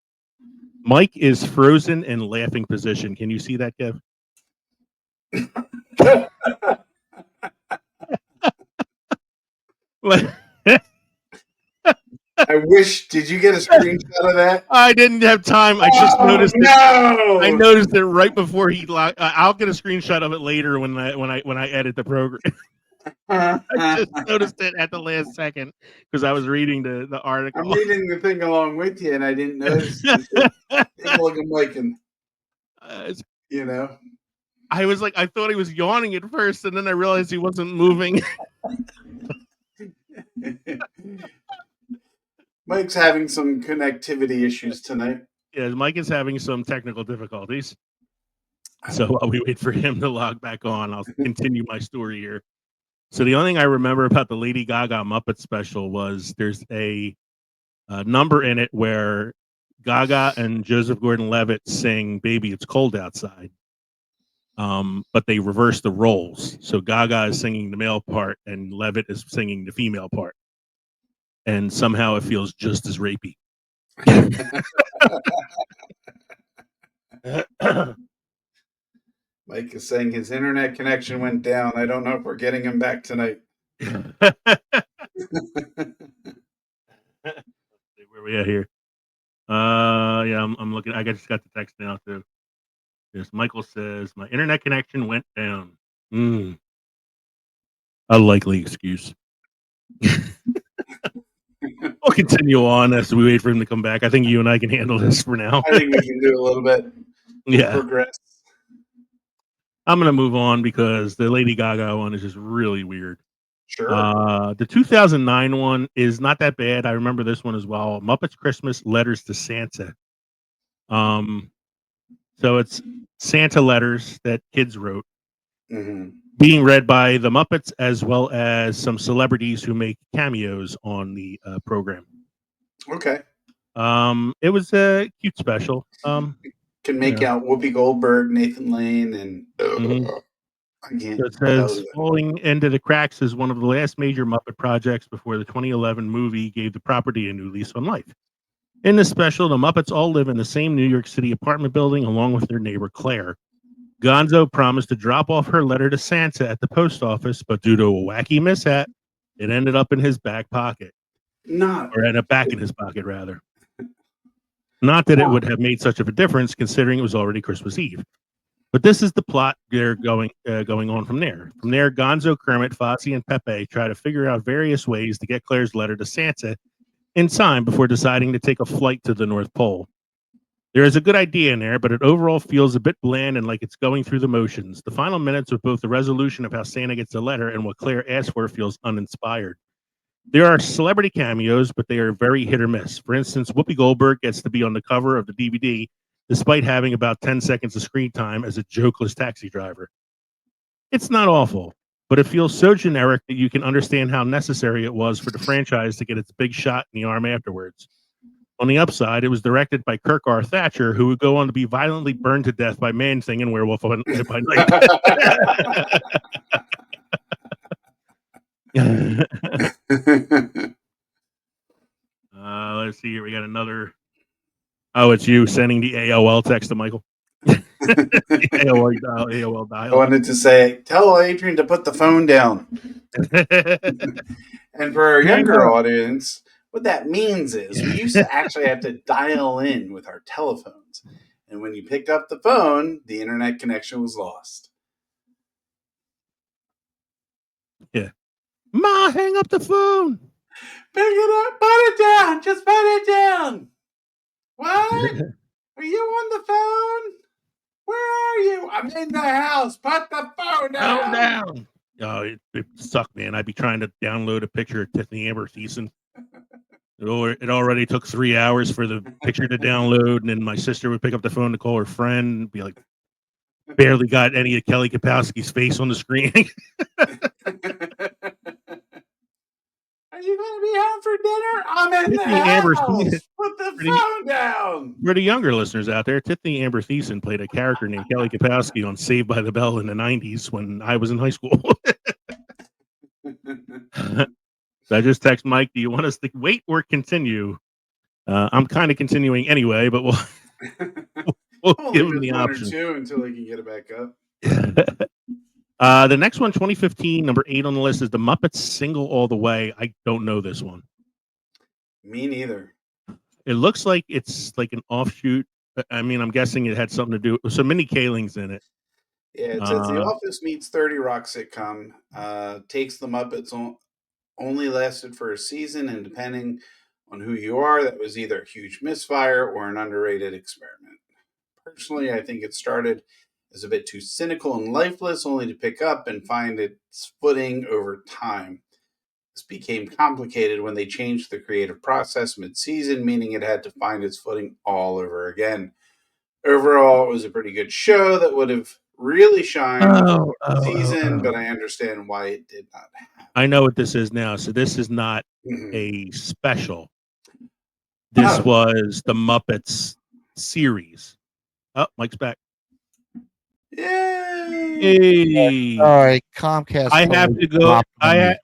Mike is frozen in laughing position. Can you see that, Kev? I wish. Did you get a screenshot of that? I didn't have time. I just noticed it. No! I noticed it right before he locked. I'll get a screenshot of it later when I edit the program. I just noticed it at the last second because I was reading the article. I'm reading the thing along with you, and I didn't notice. Look, I'm like, I was like, I thought he was yawning at first, and then I realized he wasn't moving. Mike's having some connectivity issues tonight. Yeah, Mike is having some technical difficulties. So while we wait for him to log back on, I'll continue my story here. So the only thing I remember about the Lady Gaga Muppet special was there's a number in it where Gaga and Joseph Gordon-Levitt sing "Baby, It's Cold Outside." but they reverse the roles. So Gaga is singing the male part and Levitt is singing the female part. And somehow it feels just as rapey. Mike is saying his internet connection went down. I don't know if we're getting him back tonight. Where we at here? Yeah, I'm looking. I just got the text now too. Yes, Michael says my internet connection went down. A likely excuse. We'll continue on as we wait for him to come back. I think you and I can handle this for now. I think we can do a little bit. Yeah. Progress. I'm gonna move on because the Lady Gaga one is just really weird. Sure. The 2009 one is not that bad. I remember this one as well. Muppets Christmas Letters to Santa. So it's Santa letters that kids wrote, being read by the Muppets as well as some celebrities who make cameos on the program. Okay. It was a cute special. Can make out Whoopi Goldberg, Nathan Lane, and I can't. So it says falling into the cracks is one of the last major Muppet projects before the 2011 movie gave the property a new lease on life. In this special, the Muppets all live in the same New York City apartment building along with their neighbor Claire. Gonzo promised to drop off her letter to Santa at the post office, but due to a wacky mishap, it ended up in his back pocket. Or ended up back in his pocket, rather. Not that it would have made such of a difference, considering it was already Christmas Eve. But this is the plot they're going on from there. From there, Gonzo, Kermit, Fozzie, and Pepe try to figure out various ways to get Claire's letter to Santa in time before deciding to take a flight to the North Pole. There is a good idea in there, but it overall feels a bit bland and like it's going through the motions. The final minutes with both the resolution of how Santa gets the letter and what Claire asked for feels uninspired. There are celebrity cameos, but they are very hit or miss. For instance, Whoopi Goldberg gets to be on the cover of the DVD, despite having about 10 seconds of screen time as a jokeless taxi driver. It's not awful, but it feels so generic that you can understand how necessary it was for the franchise to get its big shot in the arm afterwards. On the upside, it was directed by Kirk R. Thatcher, who would go on to be violently burned to death by Man-Thing and Werewolf by Night. Let's see here. We got another. Oh, it's you sending the AOL text to Michael. AOL dial. I wanted to say, tell Adrian to put the phone down. And for our younger audience, what that means is we used to actually have to dial in with our telephones. And when you picked up the phone, the internet connection was lost. Yeah. Ma, hang up the phone. Pick it up. Put it down. Just put it down. What? Are you on the phone? Where are you? I'm in the house. Put the phone down. Oh, it sucked, man. I'd be trying to download a picture of Tiffany Amber Thiessen. It already took 3 hours for the picture to download, and then my sister would pick up the phone to call her friend and be like, barely got any of Kelly Kapowski's face on the screen. Are you going to be home for dinner? I'm in Tiffany the Amber house. Thiessen. Put the phone down. For the younger listeners out there, Tiffany Amber Thiessen played a character named Kelly Kapowski on Saved by the Bell in the 90s when I was in high school. So I just text Mike, do you want us to wait or continue? I'm kind of continuing anyway, but we'll give him the option. 1 or 2 until he can get it back up. The next one, 2015, number 8 on the list is the Muppets Single All the Way. I don't know this one. Me neither. It looks like it's like an offshoot. I mean, I'm guessing it had something to do with so Minnie Kaling's in it. Yeah, it says The Office meets 30 Rock sitcom. Takes the Muppets only lasted for a season, and depending on who you are, that was either a huge misfire or an underrated experiment. Personally, I think it started as a bit too cynical and lifeless, only to pick up and find its footing over time. This became complicated when they changed the creative process mid-season, meaning it had to find its footing all over again. Overall, it was a pretty good show that would have really shined season, but I understand why it did not happen. I know what this is now. So this is not a special. This was the Muppets series. Oh, Mike's back. Yay! Hey, All right, Comcast. I have totally to go. dropped me.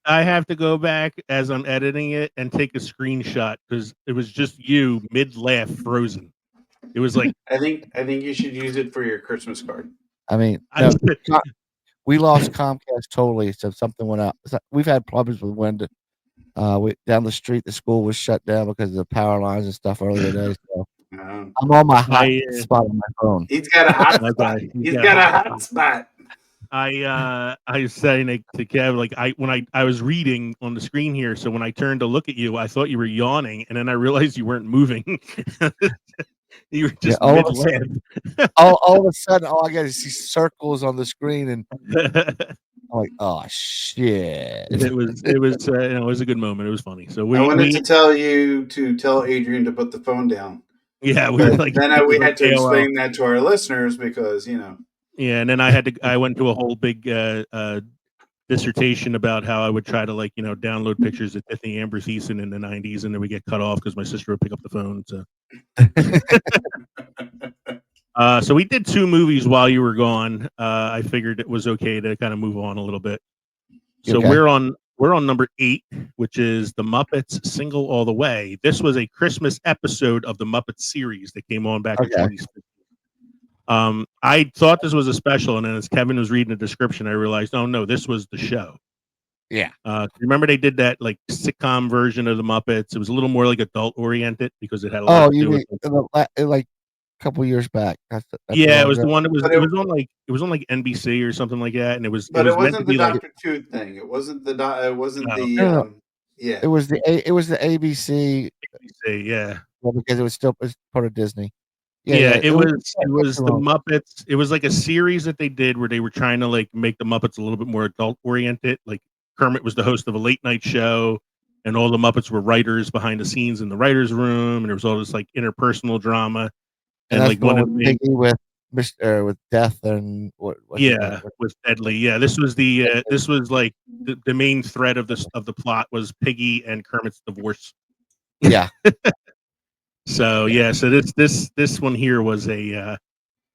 I have to go back as I'm editing it and take a screenshot because it was just you mid laugh frozen. It was like I think you should use it for your Christmas card. I mean, I, no, we lost Comcast totally. So something went out. We've had problems with when down the street the school was shut down because of the power lines and stuff earlier today. So Um, I'm on my hot I spot on my phone. he's got a hot spot. okay. He's got a hot spot. I was saying to Kev, like I was reading on the screen here, so when I turned to look at you, I thought you were yawning, and then I realized you weren't moving. You were just all mid of a sudden- laugh. all of a sudden, all I got is these circles on the screen, and I'm like, oh shit. it was it was a good moment. It was funny. So I wanted we to tell you to tell Adrian to put the phone down. yeah we were But like then it was we like had to AOL. explain that to our listeners because, Yeah, and then I went to a whole big dissertation about how I would try to download pictures of Tiffany Amber Thiessen in the 90s, and then we get cut off because my sister would pick up the phone. So we did 2 movies while you were gone. I figured it was okay to kind of move on a little bit. So Okay. we're on number 8, which is the Muppets Single All the Way. This was a Christmas episode of the Muppets series that came on back in Okay. 2015. I thought this was a special, and then as Kevin was reading the description, I realized, oh no, this was the show. Yeah. Remember they did that like sitcom version of the Muppets? It was a little more like adult oriented because it had a lot Oh, to you do mean with. like a couple years back? That's Yeah, it was ago. the one that was. But It was on like NBC or something like that, and it was but it meant to wasn't the be like. Dr. Tooth thing. It wasn't the it wasn't No, the No, no, yeah. it was the ABC NBC, yeah. because it was part of Disney. Yeah, it was nothing the wrong. Muppets. It was like a series that they did where they were trying to like make the Muppets a little bit more adult oriented. Like Kermit was the host of a late night show, and all the Muppets were writers behind the scenes in the writers' room, and there was all this like interpersonal drama. And And that's like the one one of the with main, Piggy with Death and what's his name? with Deadly. Yeah, this was like the main thread of the plot was Piggy and Kermit's divorce. Yeah. So so this one here was a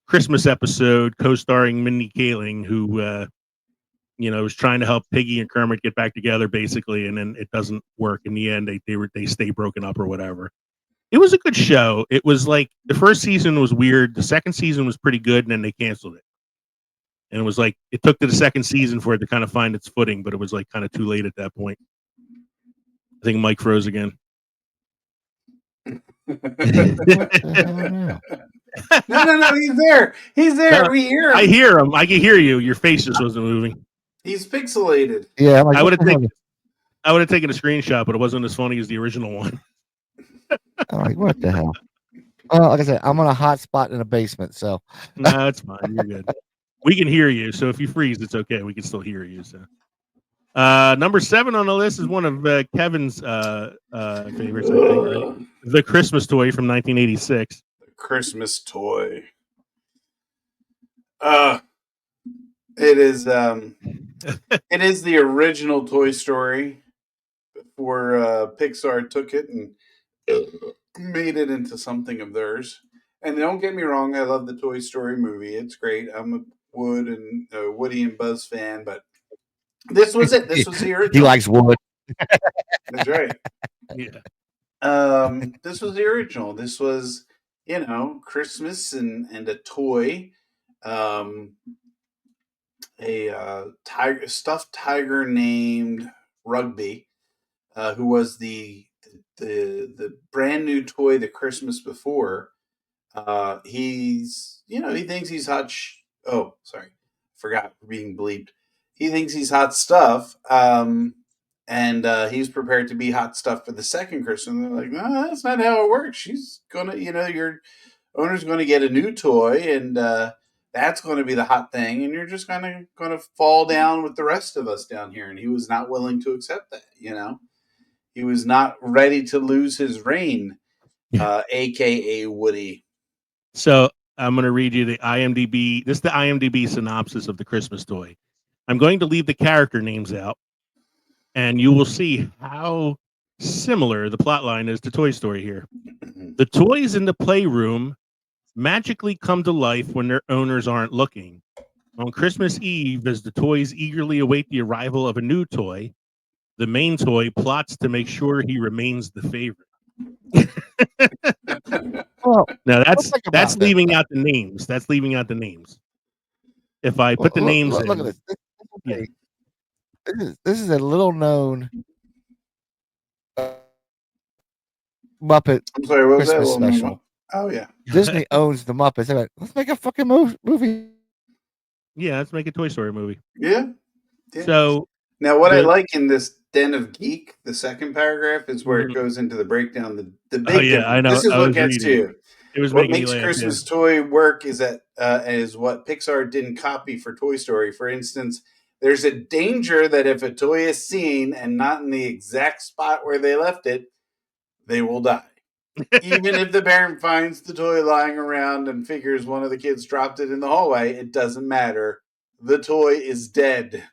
Christmas episode co-starring Mindy Kaling, who was trying to help Piggy and Kermit get back together, basically, and then it doesn't work in the end. They stay broken up or whatever. It was a good show. It was like the first season was weird. The second season was pretty good, and then they canceled it. And it was like it took to the second season for it to kind of find its footing, but it was like kind of too late at that point. I think Mike froze again. What the hell now? No, he's there. He's there. No, We hear him. I hear him. I can hear you. Your face just wasn't moving. He's pixelated. Yeah, I'm like, I would what have the hell? taken. I would have taken a screenshot, but it wasn't as funny as the original one. I'm like, what the hell? Well, like I said, I'm on a hot spot in a basement, so No, it's fine. You're good. We can hear you, so if you freeze, it's okay. We can still hear you. So, number 7 on the list is one of Kevin's favorites. I think, right? The Christmas Toy from 1986. Christmas toy. It is it is the original Toy Story before Pixar took it and made it into something of theirs. And don't get me wrong, I love the Toy Story movie. It's great. I'm a Woody and Buzz fan, but this was it. This was the original. he likes wood. That's right. Yeah. This was the original. This was, Christmas and a toy. A stuffed tiger named Rugby, who was the brand new toy the Christmas before. He thinks he's hot. Oh, sorry, forgot being bleeped. He thinks he's hot stuff. And he's prepared to be hot stuff for the second Christmas. And they're like, no, that's not how it works. She's gonna, your owner's going to get a new toy, and that's going to be the hot thing, and you're just going to fall down with the rest of us down here. And he was not willing to accept that. He was not ready to lose his reign, aka Woody. So I'm going to read you the IMDb. This is the IMDb synopsis of the Christmas Toy. I'm going to leave the character names out, and you will see how similar the plot line is to Toy Story here. The toys in the playroom magically come to life when their owners aren't looking. On Christmas Eve, as the toys eagerly await the arrival of a new toy, the main toy plots to make sure he remains the favorite. Well, Now let's think about that's this. leaving out the names. That's leaving out the names. If I put the names Look in, at this. yeah. This is a little known Muppet I'm sorry, what was that? Christmas Well, no, special. oh yeah. Disney owns the Muppets. They're like, let's make a fucking movie. Yeah, let's make a Toy Story movie. Yeah. Yeah. So Now, what I the- like in this Den of Geek, the second paragraph, is where Mhm. it goes into the breakdown. The big Oh yeah, difference. I know. This is I what was gets to reading. you. It was What making me makes laugh. Christmas toy work is what Pixar didn't copy for Toy Story. For instance, there's a danger that if a toy is seen and not in the exact spot where they left it, they will die. Even if the parent finds the toy lying around and figures one of the kids dropped it in the hallway, it doesn't matter. The toy is dead.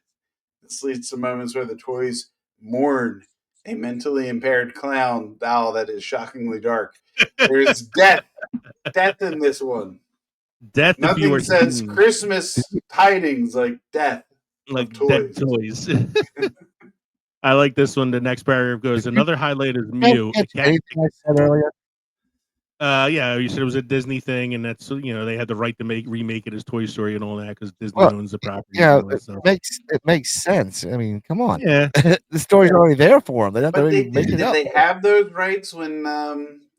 This leads to moments where the toys mourn a mentally impaired clown doll that is shockingly dark. There's death in this one. Death if you Nothing are says seen, Christmas tidings like death like of dead toys. toys. I like this one. The next paragraph goes. Another highlight is Can't Mew. A catch cat. anything I said earlier. Yeah, you said it was a Disney thing, and that's they had the right to remake it as Toy Story and all that because Disney Well, owns the property. Yeah, and all that stuff. it makes sense. I mean, come on. Yeah, The story's already there for them. They don't have But to make it did up. they have those rights when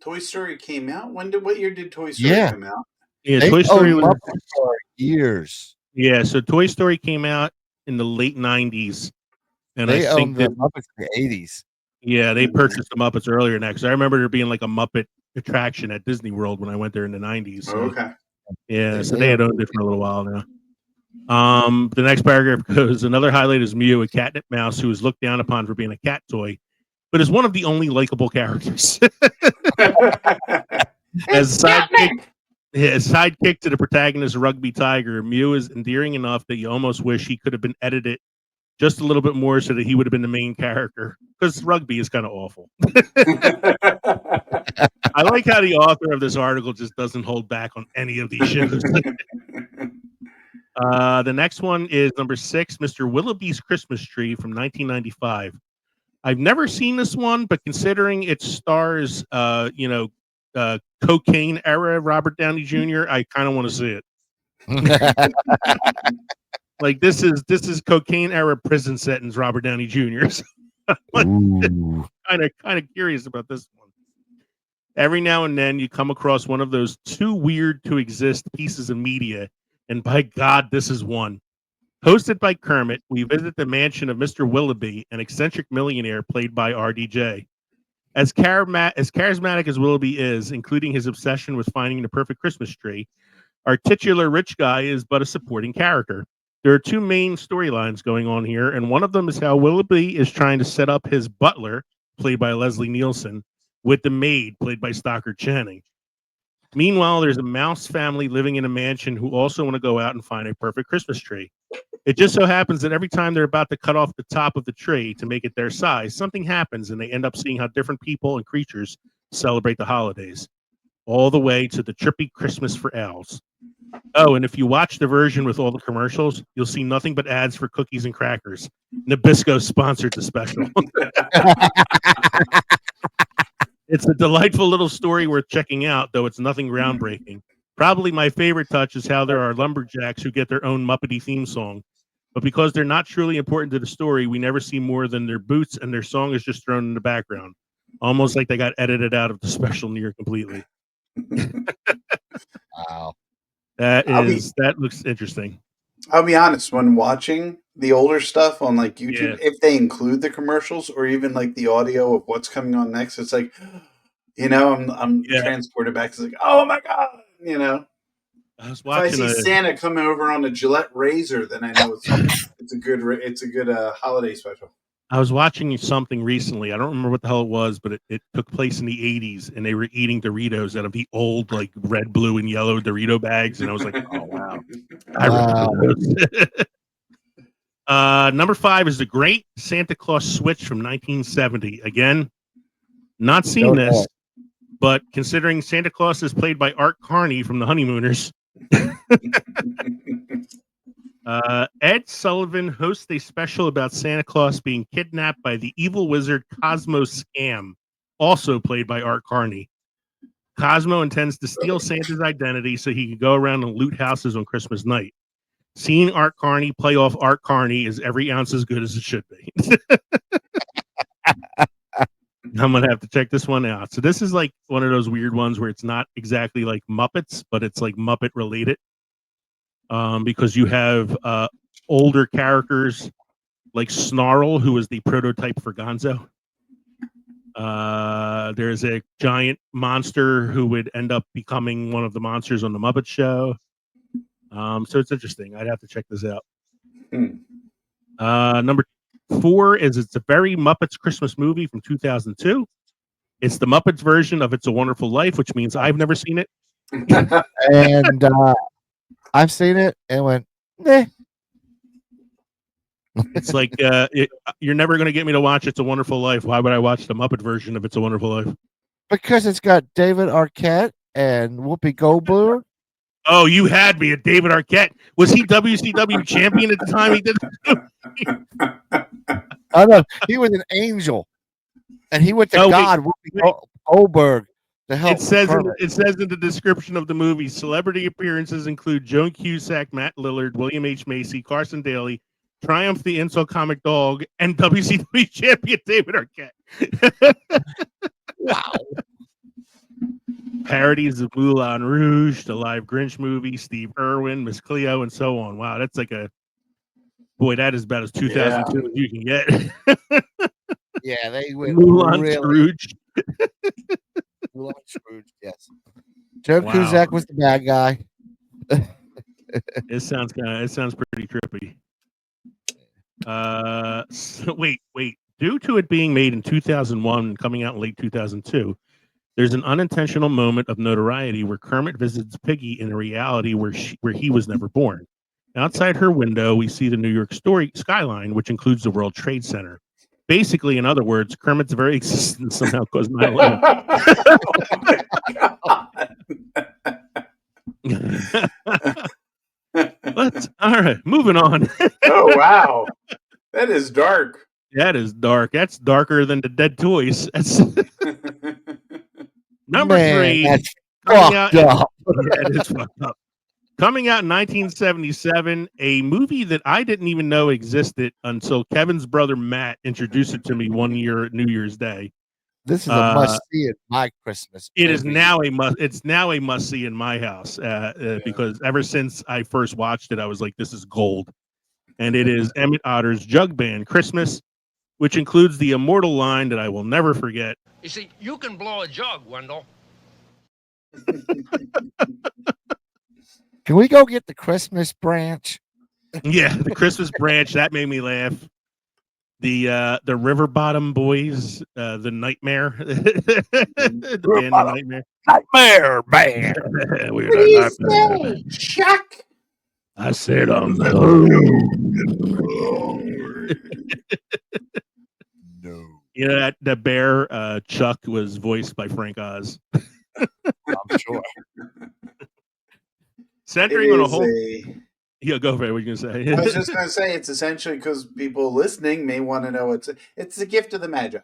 Toy Story came out? What year did Toy Story Yeah. come out? yeah. They Toy Story owned was Muppets for years. so Toy Story came out in the late '90s, and They I think owned the that Muppets in the 80s. they purchased the Muppets earlier. Next, I remember there being like a Muppet attraction at Disney World when I went there in the '90s. So, Okay. yeah, so They they had owned owned it for a little while now. The next paragraph goes. Another highlight is Mew, a catnip mouse who is looked down upon for being a cat toy, but is one of the only likable characters. As sidekick to the protagonist Rugby Tiger, Mew is endearing enough that you almost wish he could have been edited just a little bit more so that he would have been the main character, because Rugby is kind of awful. I like how the author of this article just doesn't hold back on any of these shows. The next one is number 6, Mr. Willoughby's Christmas Tree from 1995. I've never seen this one, but considering it stars, cocaine era Robert Downey Jr., I kind of want to see it. Like this is cocaine era prison sentence Robert Downey Jr. Ooh. kind of curious about this one. Every now and then you come across one of those too weird to exist pieces of media, and by God, this is one. Hosted by Kermit, we visit the mansion of Mr. Willoughby, an eccentric millionaire played by RDJ. As charismatic as Willoughby is, including his obsession with finding the perfect Christmas tree, our titular rich guy is but a supporting character. There are two main storylines going on here, and one of them is how Willoughby is trying to set up his butler, played by Leslie Nielsen, with the maid, played by Stockard Channing. Meanwhile, there's a mouse family living in a mansion who also want to go out and find a perfect Christmas tree. It just so happens that every time they're about to cut off the top of the tree to make it their size, something happens and they end up seeing how different people and creatures celebrate the holidays, all the way to the trippy Christmas for owls. Oh, and if you watch the version with all the commercials, you'll see nothing but ads for cookies and crackers. Nabisco sponsored the special. It's a delightful little story worth checking out, though it's nothing groundbreaking. Probably my favorite touch is how there are lumberjacks who get their own Muppety theme song. But because they're not truly important to the story, we never see more than their boots, and their song is just thrown in the background. Almost like they got edited out of the special near completely. Wow. That looks interesting. I'll be honest, when watching the older stuff on like YouTube, Yeah. if they include the commercials or even like the audio of what's coming on next, it's like, I'm transported back to like, oh my God, I was If I watching see Santa coming over on a Gillette razor, then I know it's a good holiday special. I was watching something recently. I don't remember what the hell it was, but it took place in the 80s, and they were eating Doritos out of the old, like, red, blue, and yellow Dorito bags, and I was like, oh, wow. I remember those. Number 5 is The Great Santa Claus Switch from 1970. Again, not seen this, But considering Santa Claus is played by Art Carney from The Honeymooners, Ed Sullivan hosts a special about Santa Claus being kidnapped by the evil wizard Cosmo Scam, also played by Art Carney. Cosmo intends to steal Santa's identity so he can go around and loot houses on Christmas night. Seeing Art Carney play off Art Carney is every ounce as good as it should be. I'm going to have to check this one out. So this is like one of those weird ones where it's not exactly like Muppets, but it's like Muppet related. Because you have older characters like Snarl, who is the prototype for Gonzo. There's a giant monster who would end up becoming one of the monsters on the Muppet Show. So it's interesting. I'd have to check this out. Number 4 is It's a Very Muppets Christmas Movie from 2002. It's the Muppets version of It's a Wonderful Life, which means I've never seen it. And I've seen it and went, eh. It's like you're never going to get me to watch It's a Wonderful Life. Why would I watch the Muppet version of It's a Wonderful Life? Because it's got David Arquette and Whoopi Goldberg. Oh, you had me at David Arquette. Was he WCW champion at the time he did it? I know he was an angel, and he went to God. Whoopi Goldberg to help. It says in the description of the movie, celebrity appearances include Joan Cusack, Matt Lillard, William H. Macy, Carson Daly, Triumph the Insult Comic Dog, and WCW champion David Arquette. Wow. Parodies of Moulin Rouge, the Live Grinch movie, Steve Irwin, Miss Cleo, and so on. Wow, that's like that is about as 2002 as you can get. Yeah, they went Moulin really Scrooge. Moulin Scrooge, yes. Joe Cusack was the bad guy. It sounds pretty trippy. So wait. Due to it being made in 2001 and coming out in late 2002, there's an unintentional moment of notoriety where Kermit visits Piggy in a reality where he was never born. Outside her window, we see the New York skyline, which includes the World Trade Center. Basically, in other words, Kermit's very existence somehow caused 9/11. All right, moving on. Oh, wow. That is dark. That is dark. That's darker than the Dead Toys. That's number 3. That's Coming out, fucked up. Yeah, it is fucked up. Coming out in 1977, a movie that I didn't even know existed until Kevin's brother Matt introduced it to me one year at New Year's Day. This is a must see at my Christmas. It is now a must. It's now a must see in my house because ever since I first watched it, I was like, "This is gold," and it is Emmett Otter's Jug Band Christmas, which includes the immortal line that I will never forget. You see, you can blow a jug, Wendell. Can we go get the Christmas branch? Yeah, the Christmas branch that made me laugh. The River Bottom Boys, the Nightmare, the Nightmare band. What do you say, Chuck? I said I'm No. You know that bear Chuck was voiced by Frank Oz. I'm sure. Centering on a whole. Yeah, go for it. What are you gonna say? I was just gonna say it's essentially because people listening may want to know it's the gift of the Magi.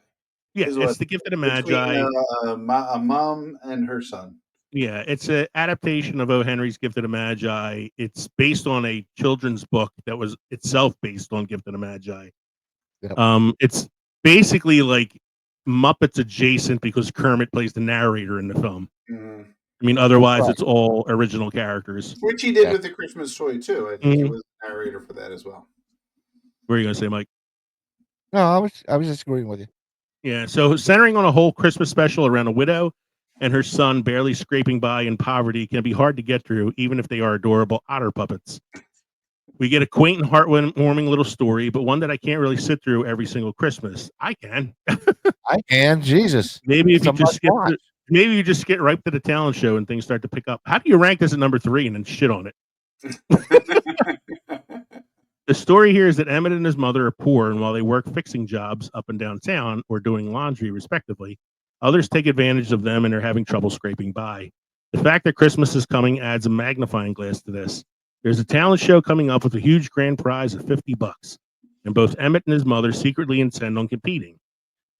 Yeah, it's the gift of the Magi. Between, a mom and her son. Yeah, it's an adaptation of O. Henry's Gift of the Magi. It's based on a children's book that was itself based on Gift of the Magi. Yep. It's basically like Muppets adjacent because Kermit plays the narrator in the film. Mm-hmm. I mean, otherwise it's all original characters. Which he did with the Christmas Story too. I think he was the narrator for that as well. What are you gonna say, Mike? No, I was just agreeing with you. Yeah, so centering on a whole Christmas special around a widow and her son barely scraping by in poverty can be hard to get through, even if they are adorable otter puppets. We get a quaint and heartwarming little story, but one that I can't really sit through every single Christmas. I can. I can. Jesus. Maybe if you just skip maybe you just get right to the talent show and things start to pick up. How do you rank this at number 3 and then shit on it? The story here is that Emmett and his mother are poor, and while they work fixing jobs up and down town or doing laundry, respectively, Others take advantage of them and are having trouble scraping by. The fact that Christmas is coming adds a magnifying glass to this. There's a talent show coming up with a huge grand prize of $50, and both Emmett and his mother secretly intend on competing.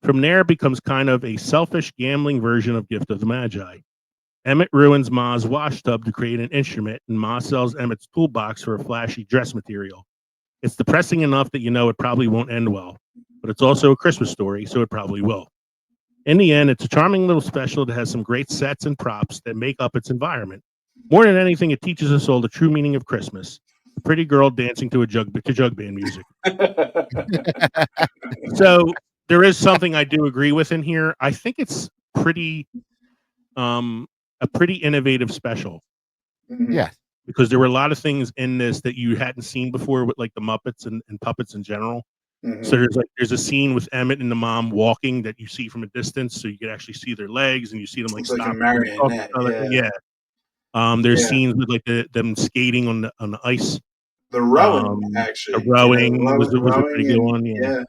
From there, it becomes kind of a selfish gambling version of Gift of the Magi. Emmett ruins Ma's wash tub to create an instrument, and Ma sells Emmett's toolbox for a flashy dress material. It's depressing enough that you know it probably won't end well, but it's also a Christmas story, so it probably will. In the end, it's a charming little special that has some great sets and props that make up its environment. More than anything, it teaches us all the true meaning of Christmas. A pretty girl dancing to jug band music. So there is something I do agree with in here. I think it's pretty a pretty innovative special. Yeah. Because there were a lot of things in this that you hadn't seen before with like the Muppets and puppets in general. So there's a scene with Emmett and the mom walking that you see from a distance, so you can actually see their legs and you see them like It's like stop a marionette. There's Yeah. scenes with like them skating on the ice. The rowing, actually. The rowing You know, was a pretty good one. Yeah.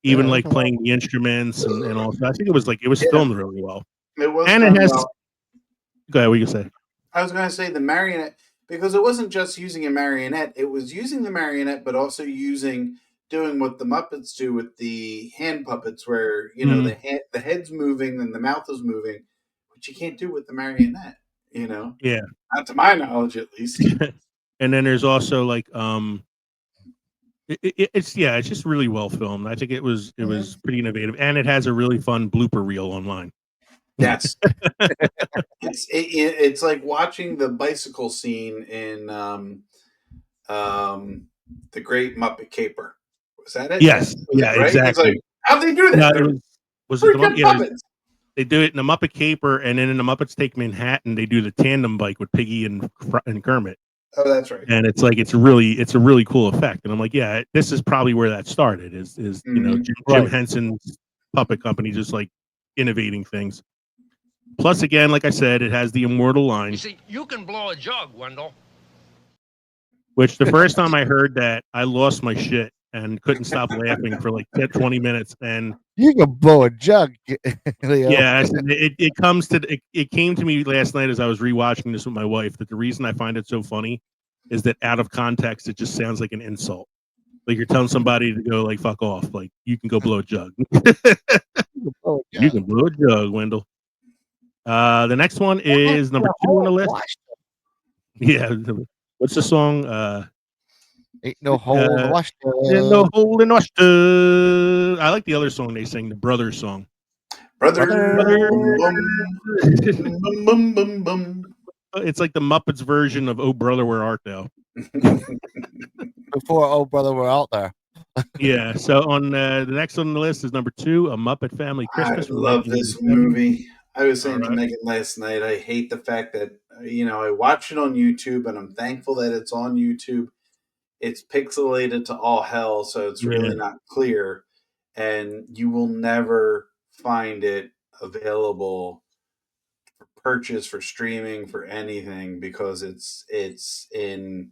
Even Yeah, like there's a lot. playing the instruments and all. I think it was Yeah. filmed really well. It was And done it has. well. Go ahead. What you say? I was going to say the marionette, because it wasn't just using a marionette, it was using the marionette, but also doing what the Muppets do with the hand puppets, where, you know, the head's moving and the mouth is moving, which you can't do with the marionette, you know? Yeah. Not to my knowledge, at least. And then there's also like it's just really well filmed. I think it was pretty innovative, and it has a really fun blooper reel online. Yes. It's like watching the bicycle scene in the Great Muppet Caper. Was that it? Yes. Was Yeah, it, right? exactly. It's like, how'd they do that? No, They're was it the freaking Muppet? puppets. They do it in the Muppet Caper, and then in the Muppets Take Manhattan, they do the tandem bike with Piggy and Kermit. Oh, that's right. And it's like it's a really cool effect. And I'm like, yeah, this is probably where that started. Is you know Jim Henson's puppet company just like innovating things. Plus, again, like I said, it has the immortal line. You see, you can blow a jug, Wendell. Which the first time I heard that, I lost my shit and couldn't stop laughing for like 20 minutes. And you can blow a jug. Leo. Yeah, it came to me last night as I was rewatching this with my wife that the reason I find it so funny is that out of context, it just sounds like an insult. Like you're telling somebody to go like fuck off. Like you can go blow a jug. You can blow a jug, Wendell. The next one is number 2 on the list. Yeah. What's the song? Ain't no hole in the wash tub. Ain't no hole in the wash tub. I like the other song they sing, the Brothers song. Brother. It's like the Muppets version of "Oh Brother, Where Art Thou?" Before "Oh Brother, We're Out There." Yeah. So on the next on the list is number 2, A Muppet Family Christmas. I love this movie. I was saying All to Megan last night, I hate the fact that, you know, I watch it on YouTube, and I'm thankful that it's on YouTube. It's pixelated to all hell, so it's really not clear, and you will never find it available for purchase, for streaming, for anything, because it's in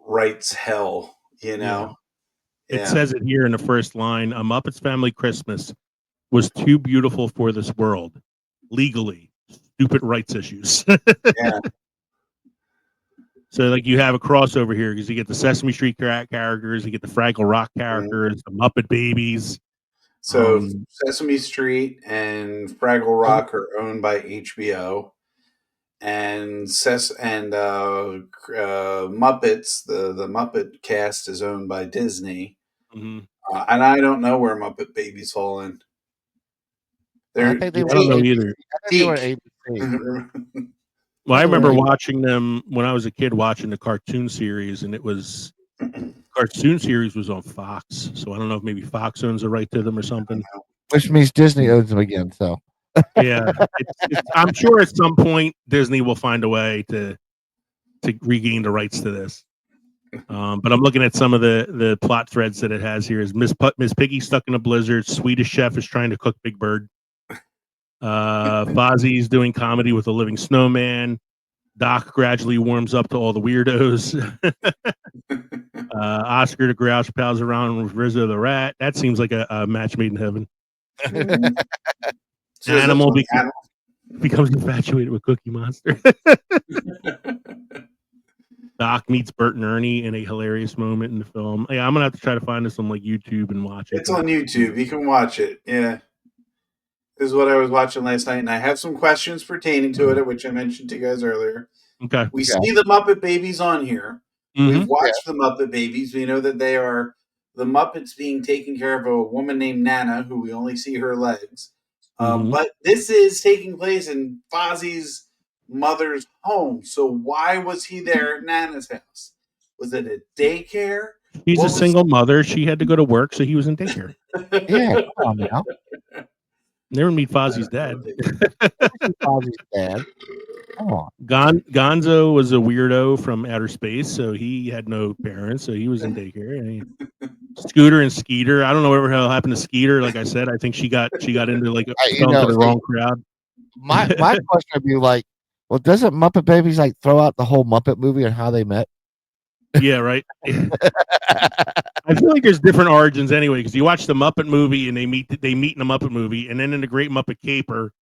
rights hell, you know. It says it here in the first line: "A Muppets Family Christmas was too beautiful for this world, legally. Stupid rights issues." Yeah. So, like, you have a crossover here because you get the Sesame Street characters, you get the Fraggle Rock characters, the Muppet Babies. So, Sesame Street and Fraggle Rock are owned by HBO, and Muppets, the Muppet cast is owned by Disney. Mm-hmm. And I don't know where Muppet Babies fall in. I think they I don't know either. I think they were ABC. Well, I remember watching them when I was a kid, watching the cartoon series, and cartoon series was on Fox. So I don't know if maybe Fox owns the right to them or something. Which means Disney owns them again. So yeah, I'm sure at some point Disney will find a way to regain the rights to this. But I'm looking at some of the plot threads that it has here. Is Miss Piggy stuck in a blizzard? Swedish chef is trying to cook Big Bird. Fozzie's doing comedy with a living snowman. Doc gradually warms up to all the weirdos. Oscar the Grouch pals around with Rizzo the Rat. That seems like a match made in heaven. So is Animal this one becomes infatuated with Cookie Monster. Doc meets Bert and Ernie in a hilarious moment in the film. Yeah, I'm gonna have to try to find this on like YouTube and watch it. It's on YouTube. You can watch it. Yeah. This is what I was watching last night, and I have some questions pertaining to it, which I mentioned to you guys earlier. Okay. We see the Muppet Babies on here. Mhm. We've watched the Muppet Babies. We know that they are the Muppets being taken care of a woman named Nana, who we only see her legs. But this is taking place in Fozzie's mother's home. So why was he there at Nana's house? Was it a daycare? He's What a was- single mother. She had to go to work, so he was in daycare. Yeah, come on now. Never meet Fozzie's dad. Fozzie's dad. Come on. Gonzo was a weirdo from outer space, so he had no parents, so he was in daycare. Scooter and Skeeter. I don't know whatever hell happened to Skeeter. Like I said, I think she got into like fell into the wrong crowd. My question would be like, well, doesn't Muppet Babies like throw out the whole Muppet movie and how they met? Yeah, right. I feel like there's different origins anyway, because you watch the Muppet movie and they meet in the Muppet movie, and then in the Great Muppet Caper,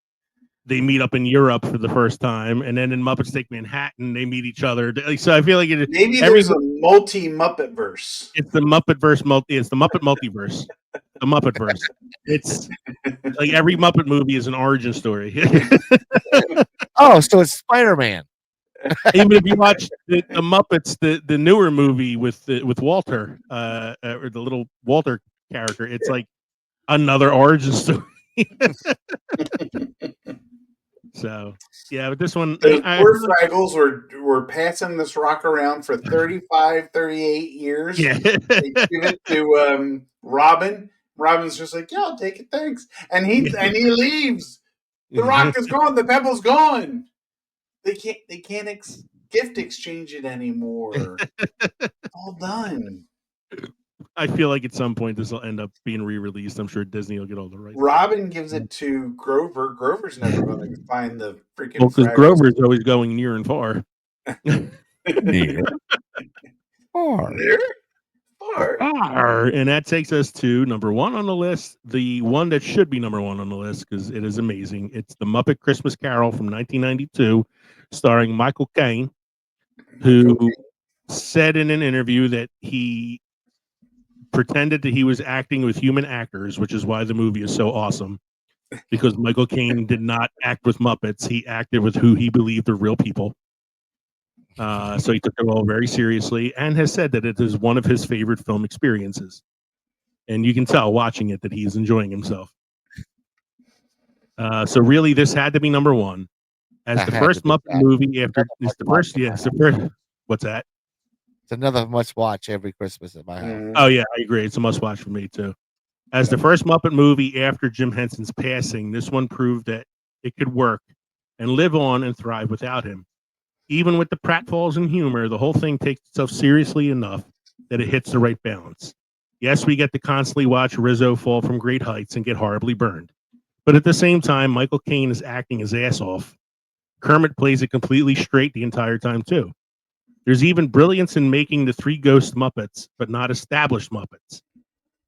they meet up in Europe for the first time, and then in Muppets Take Manhattan, they meet each other. So I feel like maybe there's a multi-Muppet verse. It's the Muppet verse It's the Muppet multiverse. The Muppet verse. It's like every Muppet movie is an origin story. Oh, so it's Spider-Man. Even if you watch the Muppets, the newer movie with Walter, or the little Walter character, it's like another origin story. So yeah, but this one, Those poor Fraggles were passing this rock around for 35, 38 years. Yeah. They give it to Robin. Robin's just like, yeah, I'll take it, thanks. And he leaves. The rock is gone. The pebble's gone. They can't gift exchange it anymore. It's all done. I feel like at some point this will end up being re-released. I'm sure Disney will get all the rights. Robin gives it to Grover. Grover's never going to find the freaking. Well, because Grover's always going near and far. Near. Far. Near. Far. And that takes us to number one on the list. The one that should be number one on the list because it is amazing. It's The Muppet Christmas Carol from 1992, starring Michael Caine, who said in an interview that he pretended that he was acting with human actors, which is why the movie is so awesome. Because Michael Caine did not act with Muppets; he acted with who he believed are real people. So he took it all very seriously, and has said that it is one of his favorite film experiences. And you can tell watching it that he is enjoying himself. So really, this had to be number one as the first Muppet movie after it's the first. Yeah, it's the first. What's that? It's another must watch every Christmas at my house. Oh yeah, I agree. It's a must watch for me too. As the first Muppet movie after Jim Henson's passing, this one proved that it could work and live on and thrive without him. Even with the pratfalls and humor, the whole thing takes itself seriously enough that it hits the right balance. Yes, we get to constantly watch Rizzo fall from great heights and get horribly burned. But at the same time, Michael Caine is acting his ass off. Kermit plays it completely straight the entire time too. There's even brilliance in making the three ghost Muppets, but not established Muppets.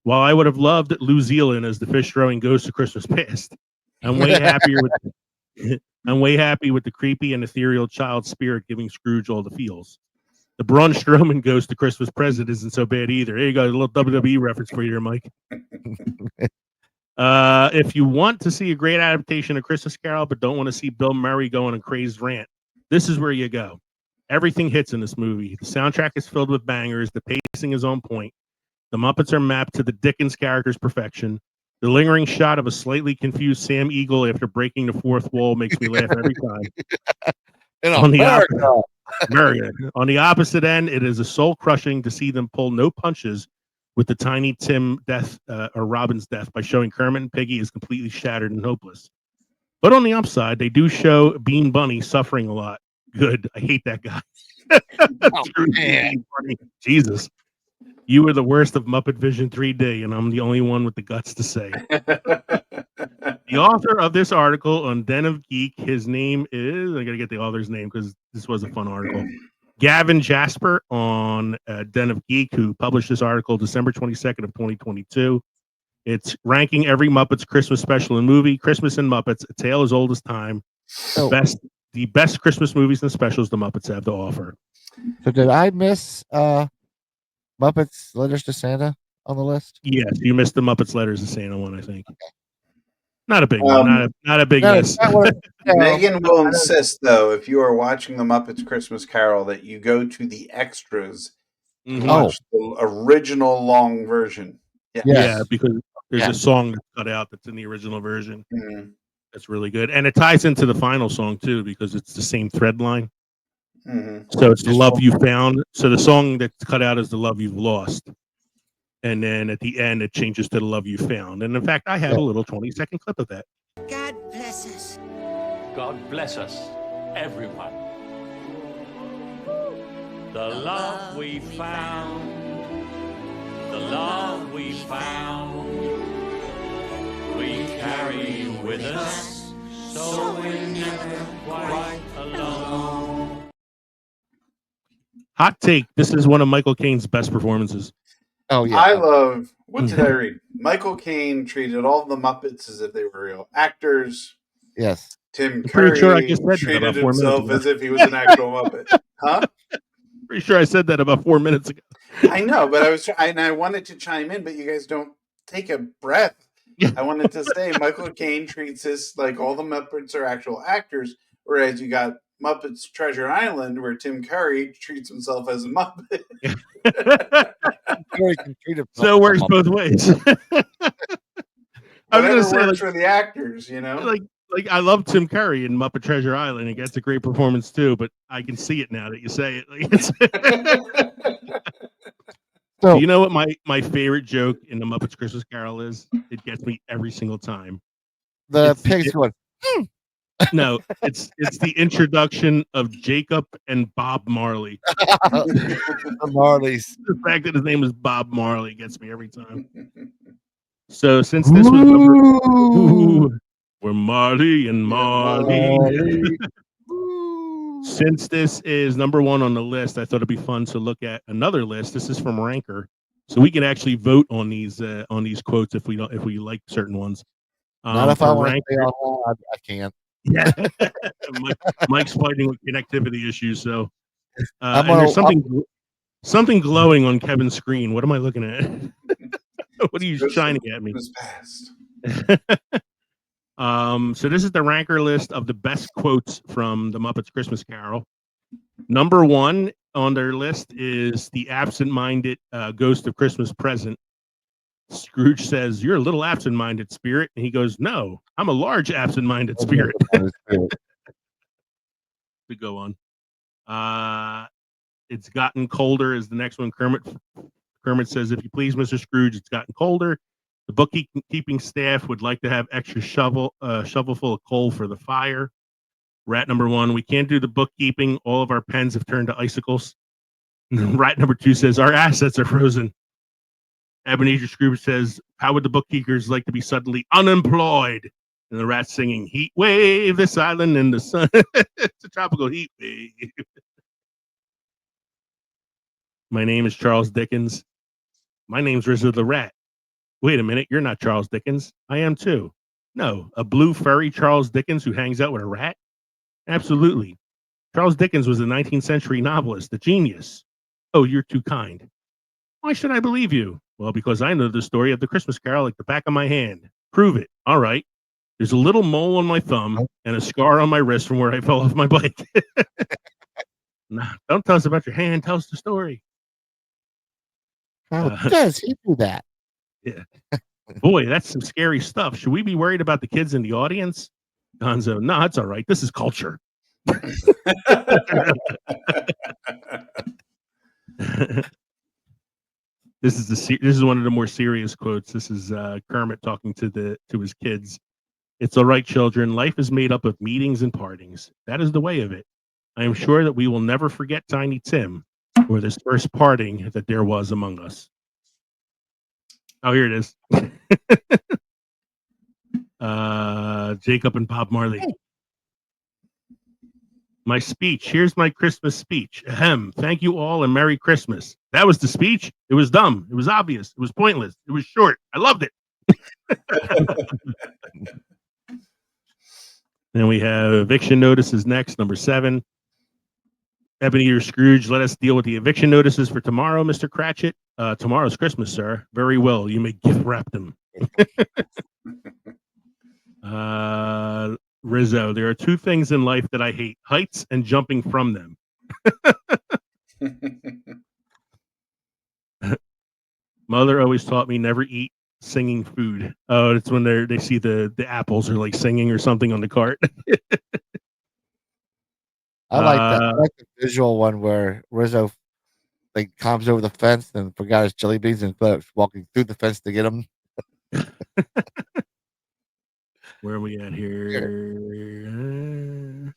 While I would have loved Lou Zealand as the fish-throwing ghost of Christmas Past, I'm way happier with the creepy and ethereal child spirit giving Scrooge all the feels. The Braun Strowman ghost of Christmas Present isn't so bad either. There you go, a little WWE reference for you there, Mike. If you want to see a great adaptation of Christmas Carol, but don't want to see Bill Murray go on a crazed rant, this is where you go. Everything hits in this movie. The soundtrack is filled with bangers. The pacing is on point. The Muppets are mapped to the Dickens character's perfection. The lingering shot of a slightly confused Sam Eagle after breaking the fourth wall makes me laugh every time. On the opposite end, it is a soul-crushing to see them pull no punches with the Tiny Tim death or Robin's death by showing Kermit and Piggy is completely shattered and hopeless. But on the upside, they do show Bean Bunny suffering a lot. Good. I hate that guy. Jesus. You were the worst of Muppet Vision 3D, and I'm the only one with the guts to say. The author of this article on Den of Geek, his name is, I got to get the author's name because this was a fun article. Gavin Jasper on Den of Geek, who published this article December 22nd of 2022. It's ranking every Muppets Christmas special and movie. Christmas and Muppets, a tale as old as time. So, The best Christmas movies and specials the Muppets have to offer. so did I miss Muppets Letters to Santa on the list? Yes, you missed the Muppets Letters to Santa one, I think. Not a big one. Not a big miss. Megan will insist, though, if you are watching the Muppets Christmas Carol, that you go to the extras and watch the original long version. Yeah, because there's a song that's cut out that's in the original version. Mm-hmm. That's really good. And it ties into the final song, too, because it's the same thread line. Mm-hmm. So it's The Love You Found. So the song that's cut out is The Love You've Lost. And then at the end, it changes to The Love You Found. And in fact, I have a little 20-second clip of that. God bless us. God bless us, everyone. The love we found, the love we found, we carry with us, so we're never quite alone. Hot take. This is one of Michael Caine's best performances. Oh, yeah. I love, what did I read? Michael Caine treated all the Muppets as if they were real actors. Yes. Tim pretty Curry sure I just said that treated about 4 minutes himself ago. as if he was an actual Muppet. Huh? Pretty sure I said that about 4 minutes ago. I know, but I wanted to chime in, but you guys don't take a breath. I wanted to say Michael Caine treats this like all the Muppets are actual actors, whereas you got Muppets Treasure Island, where Tim Curry treats himself as a Muppet. So it works both ways. I was Whatever gonna say, works for the actors, you know. Like I love Tim Curry in Muppet Treasure Island. He gets a great performance too, but I can see it now that you say it. Like, do you know what my favorite joke in the Muppets Christmas Carol is? It gets me every single time. The pigs going. No, it's the introduction of Jacob and Bob Marley. The Marleys. The fact that his name is Bob Marley gets me every time. So since this was we're Marty and Marty. Since this is number one on the list, I thought it'd be fun to look at another list. This is from Ranker, so we can actually vote on these quotes if we like certain ones. Not if I want to stay on. I can't. Yeah, Mike's fighting with connectivity issues. So and there's something glowing on Kevin's screen. What am I looking at? What are you shining at me? So this is the Ranker list of the best quotes from the Muppets Christmas Carol. Number one on their list is the absent-minded Ghost of Christmas Present. Scrooge says, "You're a little absent-minded, Spirit," and he goes, "No, I'm a large absent-minded spirit." To go on. It's gotten colder is the next one. Kermit says, "If you please, Mr. Scrooge, it's gotten colder. The bookkeeping staff would like to have extra shovelful of coal for the fire." Rat number one, "We can't do the bookkeeping. All of our pens have turned to icicles." Rat number two says, "Our assets are frozen." Ebenezer Scrooge says, "How would the bookkeepers like to be suddenly unemployed?" And the rat's singing, "Heat wave this island in the sun." It's a tropical heat wave. "My name is Charles Dickens." "My name's Rizzo the Rat." "Wait a minute, you're not Charles Dickens." "I am too." "No, a blue furry Charles Dickens who hangs out with a rat?" "Absolutely. Charles Dickens was a 19th century novelist, a genius." "Oh, you're too kind." "Why should I believe you?" "Well, because I know the story of the Christmas Carol like the back of my hand." "Prove it." "All right. There's a little mole on my thumb and a scar on my wrist from where I fell off my bike." "Nah, don't tell us about your hand. Tell us the story." How does he do that? Yeah. "Boy, that's some scary stuff. Should we be worried about the kids in the audience?" Gonzo, "No, it's all right. This is culture." This is one of the more serious quotes. This is Kermit talking to his kids. "It's all right, children. Life is made up of meetings and partings. That is the way of it. I am sure that we will never forget Tiny Tim or this first parting that there was among us." Oh, here it is. Jacob and Bob Marley. "My speech. Here's my Christmas speech. Ahem. Thank you all and Merry Christmas." "That was the speech? It was dumb. It was obvious. It was pointless. It was short. I loved it." Then we have eviction notices next, number 7. Ebenezer Scrooge, let us deal with the eviction notices for tomorrow, Mr. Cratchit. Tomorrow's Christmas, sir. Very well. You may gift wrap them. Rizzo, there are 2 things in life that I hate: heights and jumping from them. Mother always taught me never eat singing food. Oh, it's when they see the apples are like singing or something on the cart. I like that. I like the visual one where Rizzo like comes over the fence and forgot his jelly beans and starts walking through the fence to get them. Where are we at here?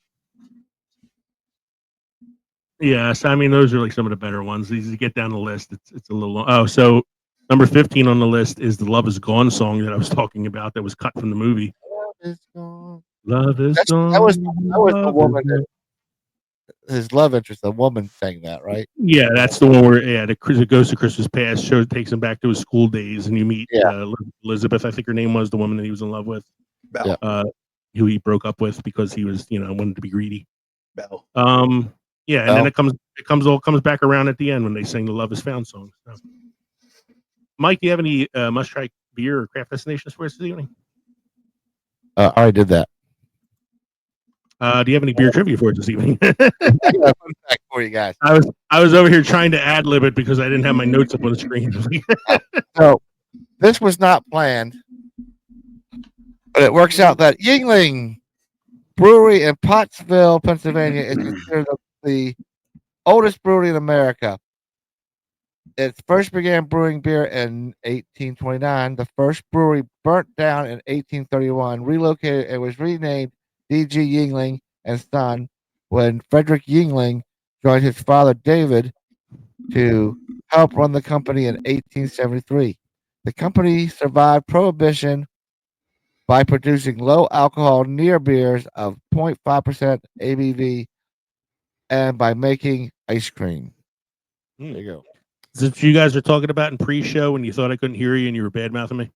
Yes, I mean those are like some of the better ones. These get down the list. It's a little long. Oh, so number 15 on the list is the "Love Is Gone" song that I was talking about that was cut from the movie. Love is gone. Love is That gone. was the woman that his love interest, the woman sang that, right? Yeah, that's the one where it goes to Christmas Past. Show takes him back to his school days, and you meet Elizabeth. I think her name was the woman that he was in love with. Belle. Who he broke up with because he was wanted to be greedy. Belle. Yeah, and then it comes back around at the end when they sing the "Love Is Found" song. So. Mike, do you have any must-try beer or craft destinations for us this evening? I already did that. Do you have any beer trivia for us this evening? I got a fun fact for you guys. I was over here trying to ad-lib it because I didn't have my notes up on the screen. So this was not planned, but it works out that Yingling Brewery in Pottsville, Pennsylvania, is considered the oldest brewery in America. It first began brewing beer in 1829. The first brewery burnt down in 1831, relocated and was renamed D.G. Yingling and Son when Frederick Yingling joined his father David to help run the company in 1873. The company survived Prohibition by producing low alcohol near beers of 0.5% ABV and by making ice cream. There you go. Is this what you guys are talking about in pre-show when you thought I couldn't hear you and you were bad-mouthing me?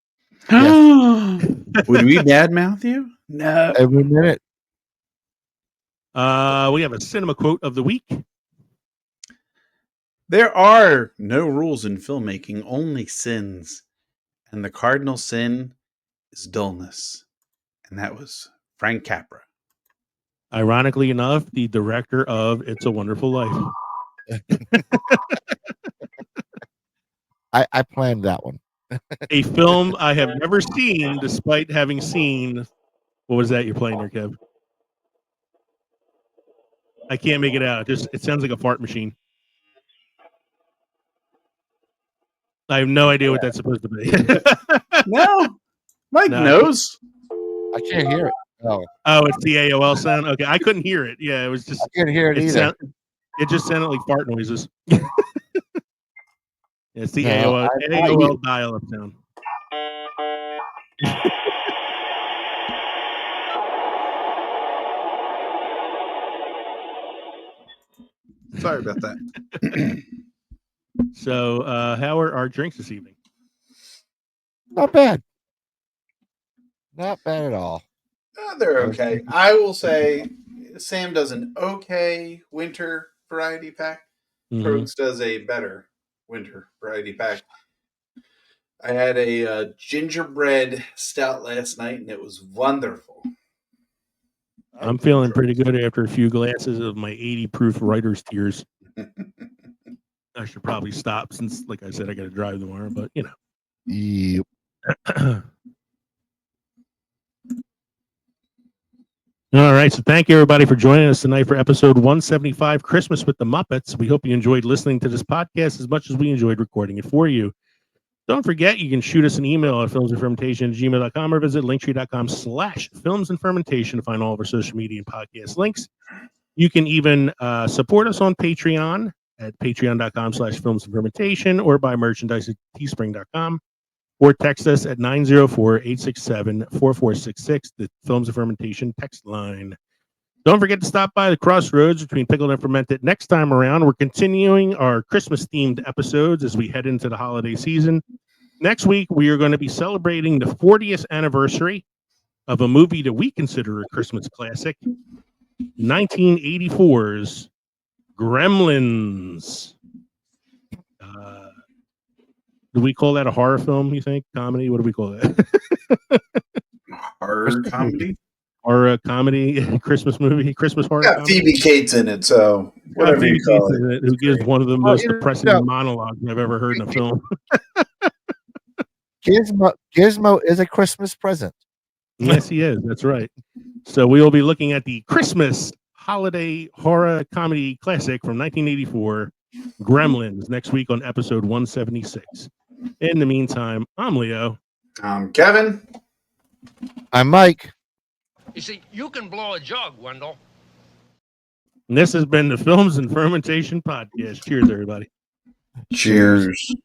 Yes. Would we badmouth you? No. Every minute. We have a cinema quote of the week. There are no rules in filmmaking, only sins. And the cardinal sin is dullness. And that was Frank Capra. Ironically enough, the director of It's a Wonderful Life. I planned that one. A film I have never seen, despite having seen. What was that you're playing there, Kev? I can't make it out. It sounds like a fart machine. I have no idea what that's supposed to be. No, Mike knows. I can't hear it. Oh, it's the AOL sound. Okay, I couldn't hear it. Yeah, it was just. I couldn't hear it either. It just sounded like fart noises. It's the AOL dial-up sound. Sorry about that. So, how are our drinks this evening? Not bad. Not bad at all. They're okay. I will say Sam does an okay winter variety pack. Trogs does a better winter variety pack. I had a gingerbread stout last night, and it was wonderful. I'm feeling pretty good after a few glasses of my 80 proof writer's tears. I should probably stop since, like I said, I got to drive tomorrow, but you know. Yep. All right. So thank you, everybody, for joining us tonight for episode 175, Christmas with the Muppets. We hope you enjoyed listening to this podcast as much as we enjoyed recording it for you. Don't forget, you can shoot us an email at filmsandfermentation@gmail.com or visit linktree.com/filmsandfermentation to find all of our social media and podcast links. You can even support us on Patreon at patreon.com/filmsandfermentation or buy merchandise at teespring.com. Or text us at 904-867-4466, the Films of Fermentation text line. Don't forget to stop by the crossroads between Pickled and Fermented next time around. We're continuing our Christmas-themed episodes as we head into the holiday season. Next week, we are going to be celebrating the 40th anniversary of a movie that we consider a Christmas classic, 1984's Gremlins. Do we call that a horror film, you think? Comedy? What do we call that? Horror comedy? Horror comedy, Christmas movie, Christmas horror Yeah, comedy? Phoebe Cates in it, so whatever you call it. Who gives one of the most you depressing know- monologues I've ever heard in a film. Gizmo is a Christmas present. Yes, he is. That's right. So we will be looking at the Christmas holiday horror comedy classic from 1984, Gremlins, next week on episode 176. In the meantime, I'm Leo. Kevin. I'm Mike. You see, you can blow a jug, Wendell. And this has been the Films and Fermentation Podcast. Cheers, everybody. Cheers.